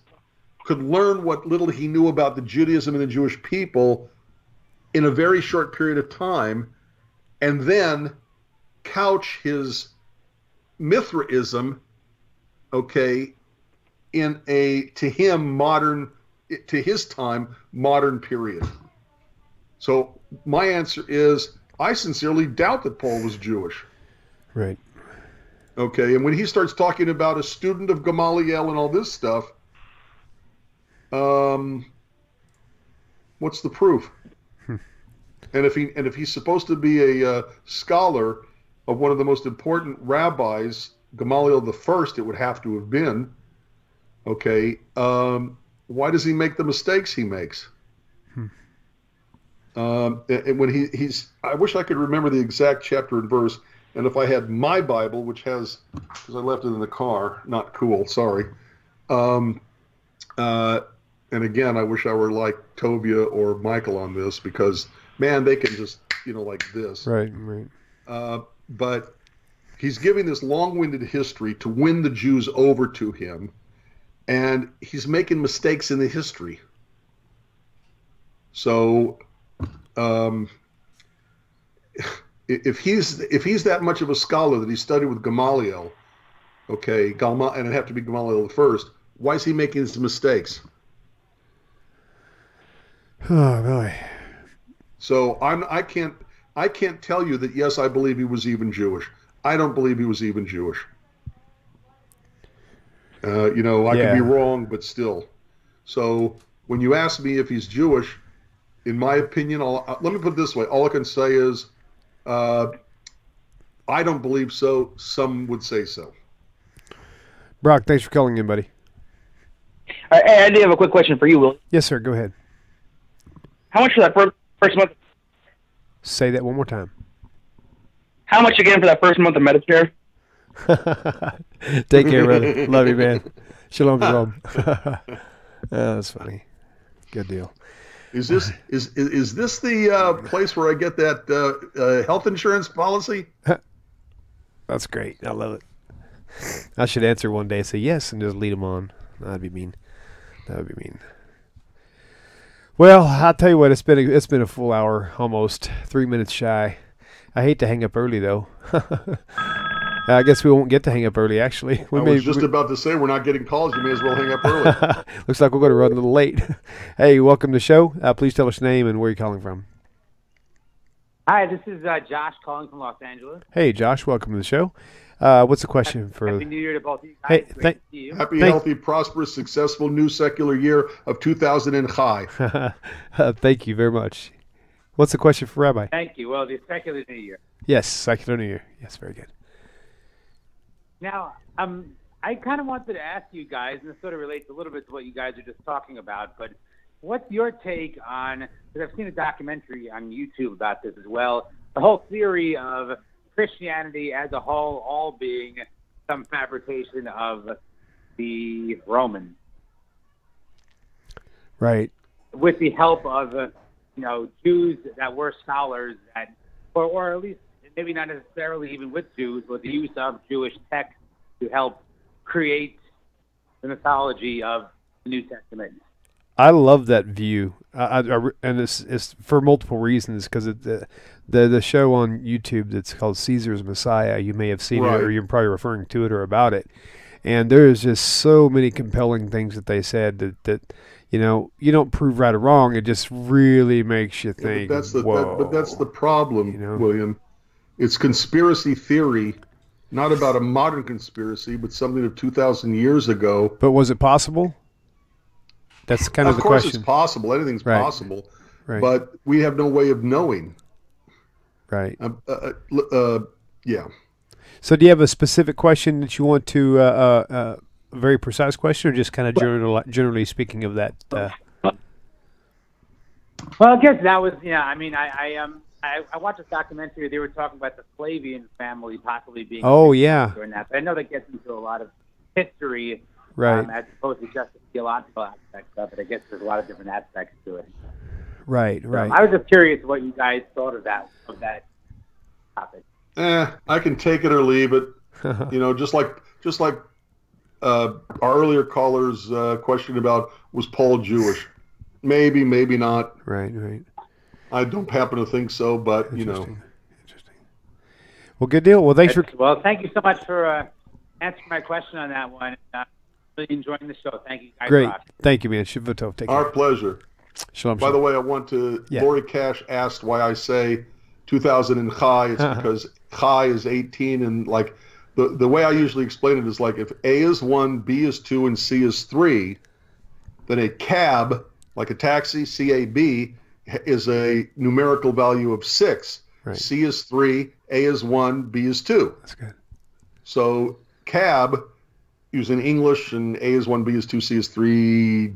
could learn what little he knew about the Judaism and the Jewish people in a very short period of time, and then couch his Mithraism, okay, in a, to his time, modern period. So my answer is, I sincerely doubt that Paul was Jewish. Right. Okay, and when he starts talking about a student of Gamaliel and all this stuff, what's the proof? And if he's supposed to be a scholar of one of the most important rabbis, Gamaliel the First, it would have to have been. Okay, why does he make the mistakes he makes? And when he's, I wish I could remember the exact chapter and verse. And if I had my Bible, which has, because I left it in the car, not cool, sorry. And again, I wish I were like Tovia or Michael on this, because, man, they can just, like this. Right. But he's giving this long-winded history to win the Jews over to him, and he's making mistakes in the history. So if he's that much of a scholar that he studied with Gamaliel, okay, and it'd have to be Gamaliel the first, why is he making these mistakes? Oh, really? So I can't tell you that, yes, I believe he was even Jewish. I don't believe he was even Jewish. I could be wrong, but still. So when you ask me if he's Jewish, in my opinion, let me put it this way. All I can say is I don't believe so. Some would say so. Brock, thanks for calling in, buddy. I do have a quick question for you, Will. Yes, sir. Go ahead. How much for that first month? Say that one more time. How much again for that first month of Medicare? Take care, brother. Love you, man. Shalom, shalom. That's funny. Good deal. Is this the place where I get that health insurance policy? That's great. I love it. I should answer one day, say yes, and just lead them on. That'd be mean. That would be mean. Well, I'll tell you what. It's been a full hour, almost 3 minutes shy. I hate to hang up early, though. I guess we won't get to hang up early, actually. I was just about to say, we're not getting calls. You may as well hang up early. Looks like we're going to run a little late. Hey, welcome to the show. Please tell us your name and where you're calling from. Hi, this is Josh calling from Los Angeles. Hey, Josh, welcome to the show. What's the question for... Happy New Year to both of you guys. Hey, happy, healthy, prosperous, successful, new secular year of 2000 and high. Thank you very much. What's the question for Rabbi? Thank you. Well, the secular New Year. Yes, secular New Year. Yes, very good. Now, I kind of wanted to ask you guys, and this sort of relates a little bit to what you guys are just talking about, but what's your take on, because I've seen a documentary on YouTube about this as well, the whole theory of Christianity as a whole all being some fabrication of the Romans. Right. With the help of, Jews that were scholars that, or at least maybe not necessarily even with Jews, but the use of Jewish text to help create the mythology of the New Testament. I love that view, and it's for multiple reasons. Because the show on YouTube that's called Caesar's Messiah, you may have seen it, or you're probably referring to it or about it. And there is just so many compelling things that they said that you don't prove right or wrong. It just really makes you think. But that's the problem, William. It's conspiracy theory, not about a modern conspiracy, but something of 2,000 years ago. But was it possible? That's kind of the question. Of course it's possible. Anything's possible. Right. But we have no way of knowing. Right. Yeah. So do you have a specific question that you want to, a very precise question, or just kind of generally speaking of that? Well, I guess that was, I watched a documentary. They were talking about the Flavian family possibly being. Oh, yeah. During that. But I know that gets into a lot of history, right? As opposed to just the theological aspects of it. I guess there's a lot of different aspects to it. Right. I was just curious what you guys thought of that topic. I can take it or leave it. Just like our earlier caller's question about, was Paul Jewish? Maybe, maybe not. Right. I don't happen to think so, but Interesting. Well, good deal. Well, thanks for. Well, thank you so much for answering my question on that one. Really enjoying the show. Thank you, guys. Great. Thank you, man. Shavua tov. Take care. Our pleasure. Shalom. By the way, I want to. Yeah. Lori Cash asked why I say 2000 and Chai. It's because Chai is 18, and like the way I usually explain it is like if A is 1, B is 2, and C is 3, then a cab, like a taxi, CAB, is a numerical value of 6. Right. C is 3, A is 1, B is 2. That's good. So cab, using English, and A is 1, B is 2, C is 3,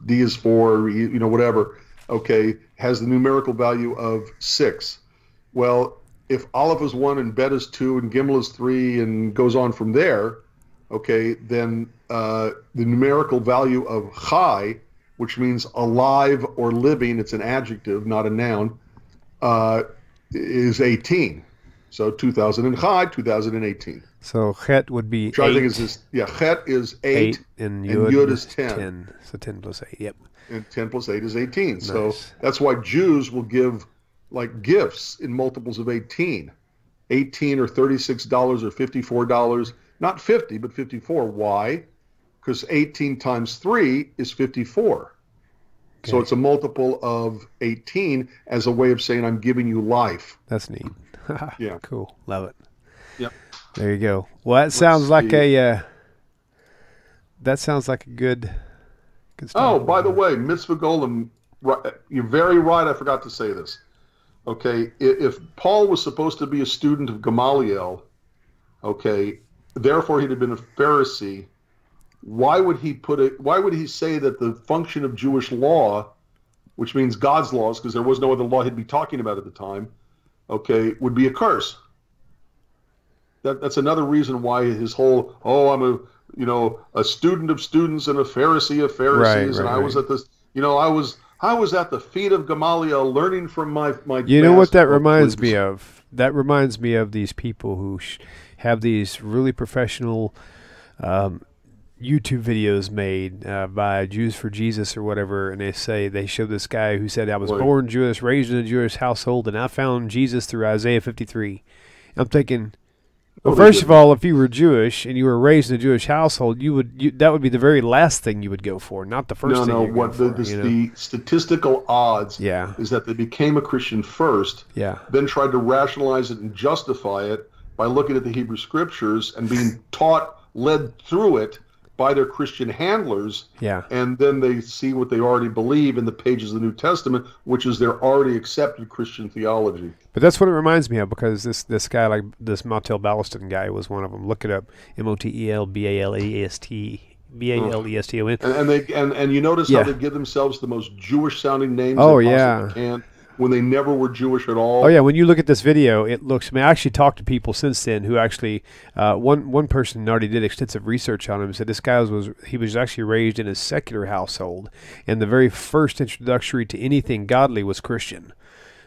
D is 4, whatever, okay, has the numerical value of 6. Well, if Aleph is 1 and Bet is 2 and Gimel is 3 and goes on from there, okay, then the numerical value of Chai, which means alive or living, it's an adjective, not a noun, is 18. So 2000 and Chai, 2018. So Chet would be Which I 8. think is this, yeah, Chet is 8 and Yud is 10. So 10 plus 8, yep. And 10 plus 8 is 18. Nice. So that's why Jews will give like gifts in multiples of 18. 18 or $36 or $54. Not 50, but 54. Why? Because 18 times 3 is 54. Okay. So it's a multiple of 18 as a way of saying I'm giving you life. That's neat. Yeah. Cool. Love it. Yep. There you go. Well, that sounds like a good start. Oh, by the way, Mitzvah Golem, you're very right. I forgot to say this. Okay, if Paul was supposed to be a student of Gamaliel, okay, therefore he'd have been a Pharisee. Why would he why would he say that the function of Jewish law, which means God's laws, because there was no other law he'd be talking about at the time, okay, would be a curse? That's another reason why his whole, I'm a student of students and a Pharisee of Pharisees, and I was at this, I was at the feet of Gamaliel learning from my You know what that reminds me of? That reminds me of these people who have these really professional YouTube videos made by Jews for Jesus or whatever, and they show this guy who said, I was born Jewish, raised in a Jewish household, and I found Jesus through Isaiah 53. I'm thinking, well, first of all, if you were Jewish and you were raised in a Jewish household, that would be the very last thing you would go for, not the first thing. No, the statistical odds is that they became a Christian first, then tried to rationalize it and justify it by looking at the Hebrew Scriptures and being led through it by their Christian handlers, and then they see what they already believe in the pages of the New Testament, which is their already accepted Christian theology. But that's what it reminds me of, because this guy, like this Motel Ballaston guy, was one of them. Look it up, Motelbaleston. And you notice how they give themselves the most Jewish sounding names they can, when they never were Jewish at all. Oh yeah, when you look at this video, it looks. I actually talked to people since then who actually, one person already did extensive research on him. Said this guy was actually raised in a secular household, and the very first introductory to anything godly was Christian.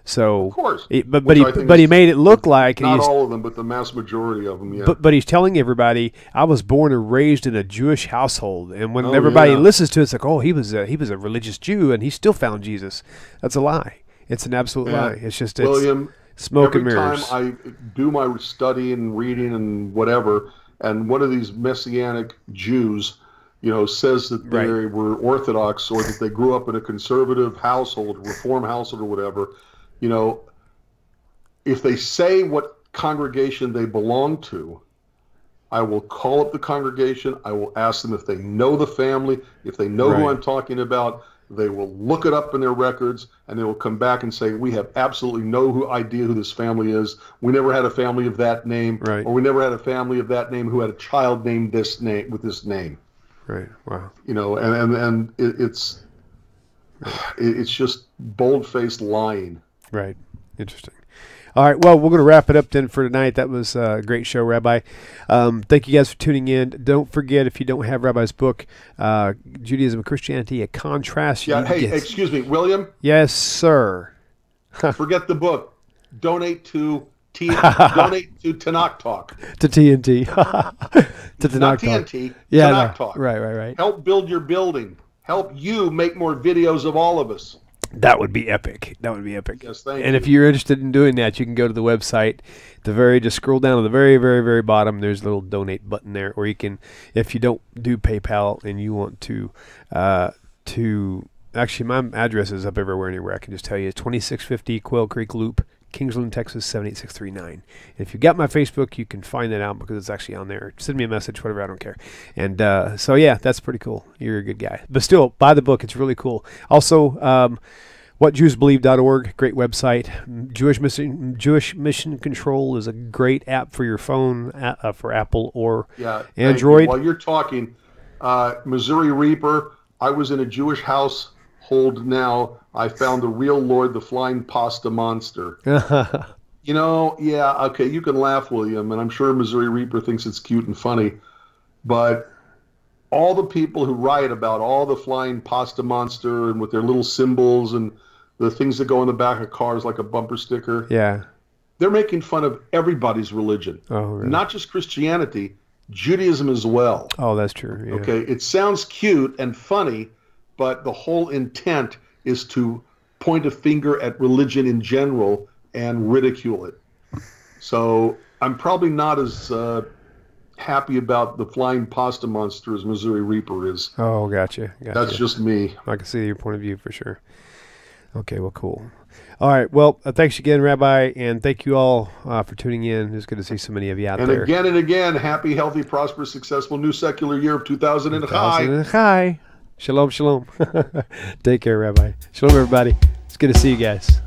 So, of course, but he made it look like not all of them, but the mass majority of them. Yeah. But he's telling everybody, I was born and raised in a Jewish household, and when everybody listens to it, it's like, oh, he was a religious Jew, and he still found Jesus. That's a lie. It's an absolute lie. It's just William, smoke and mirrors. Every time I do my study and reading and whatever, and one of these Messianic Jews, says that they were Orthodox or that they grew up in a conservative household, Reform household or whatever, if they say what congregation they belong to, I will call up the congregation. I will ask them if they know the family, if they know who I'm talking about. They will look it up in their records, and they will come back and say, we have absolutely no idea who this family is. We never had a family of that name, or we never had a family of that name who had a child named this name with this name. Right. Wow. And it's just bold-faced lying. Right. Interesting. All right, well, we're going to wrap it up then for tonight. That was a great show, Rabbi. Thank you guys for tuning in. Don't forget, if you don't have Rabbi's book, Judaism and Christianity, A Contrast. Yeah, hey, excuse me, William? Yes, sir. Forget the book. Donate to Tanakh Talk. To TNT. To Tanakh Not Talk. TNT, yeah, Tanakh Talk. Right. Help build your building. Help you make more videos of all of us. That would be epic. Yes, thank you. And if you're interested in doing that, you can go to the website. Just scroll down to the very, very, very bottom. There's a little donate button there, or you can, if you don't do PayPal and you want to actually, my address is up everywhere anywhere. I can just tell you, it's 2650 Quail Creek Loop, Kingsland, Texas 78639. And if you got my Facebook, you can find that out because it's actually on there. Send me a message, whatever, I don't care. And so yeah, that's pretty cool. You're a good guy. But still, buy the book. It's really cool. Also, whatjewsbelieve.org, great website. Jewish Mission Control is a great app for your phone, for Apple or Android. While you're talking, Missouri Reaper, I was in a Jewish household now. I found the real Lord, the flying pasta monster. You know, yeah, okay, you can laugh, William, and I'm sure Missouri Reaper thinks it's cute and funny, but all the people who write about all the flying pasta monster and with their little symbols and the things that go in the back of cars like a bumper sticker, Yeah. they're making fun of everybody's religion, Oh, really? not just Christianity, Judaism as well. Oh, that's true. Yeah. Okay, it sounds cute and funny, but the whole intent is to point a finger at religion in general and ridicule it. So I'm probably not as happy about the flying pasta monster as Missouri Reaper is. Oh, gotcha. That's just me. I can see your point of view for sure. Okay, well, cool. All right, well, thanks again, Rabbi, and thank you all for tuning in. It's good to see so many of you out there. And again, happy, healthy, prosperous, successful new secular year of 2000 and high. Hi. Shalom, shalom. Take care, Rabbi. Shalom, everybody. It's good to see you guys.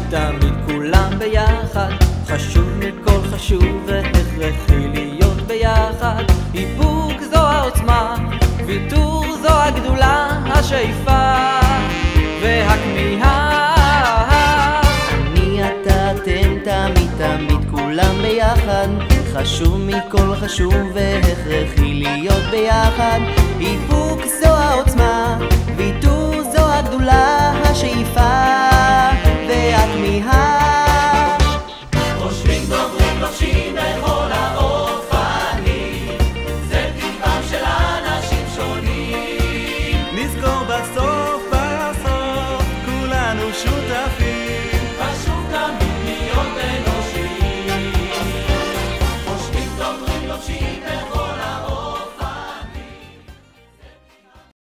תמיד כולם ביחד, חשוב מכל חשוב והכרחי להיות ביחד. איפוק זו העוצמה, ויתור זו הגדולה, השאיפה והכמיהה. אני אתה אתם תמיד כולם ביחד, חשוב מכל חשוב והכרחי להיות ביחד. איפוק זו העוצמה, ויתור זו הגדולה, השאיפה והכמיהה. חושבים דוברים לוחשים בכל האופנים, זה טבעם של אנשים שונים. נזכור בסוף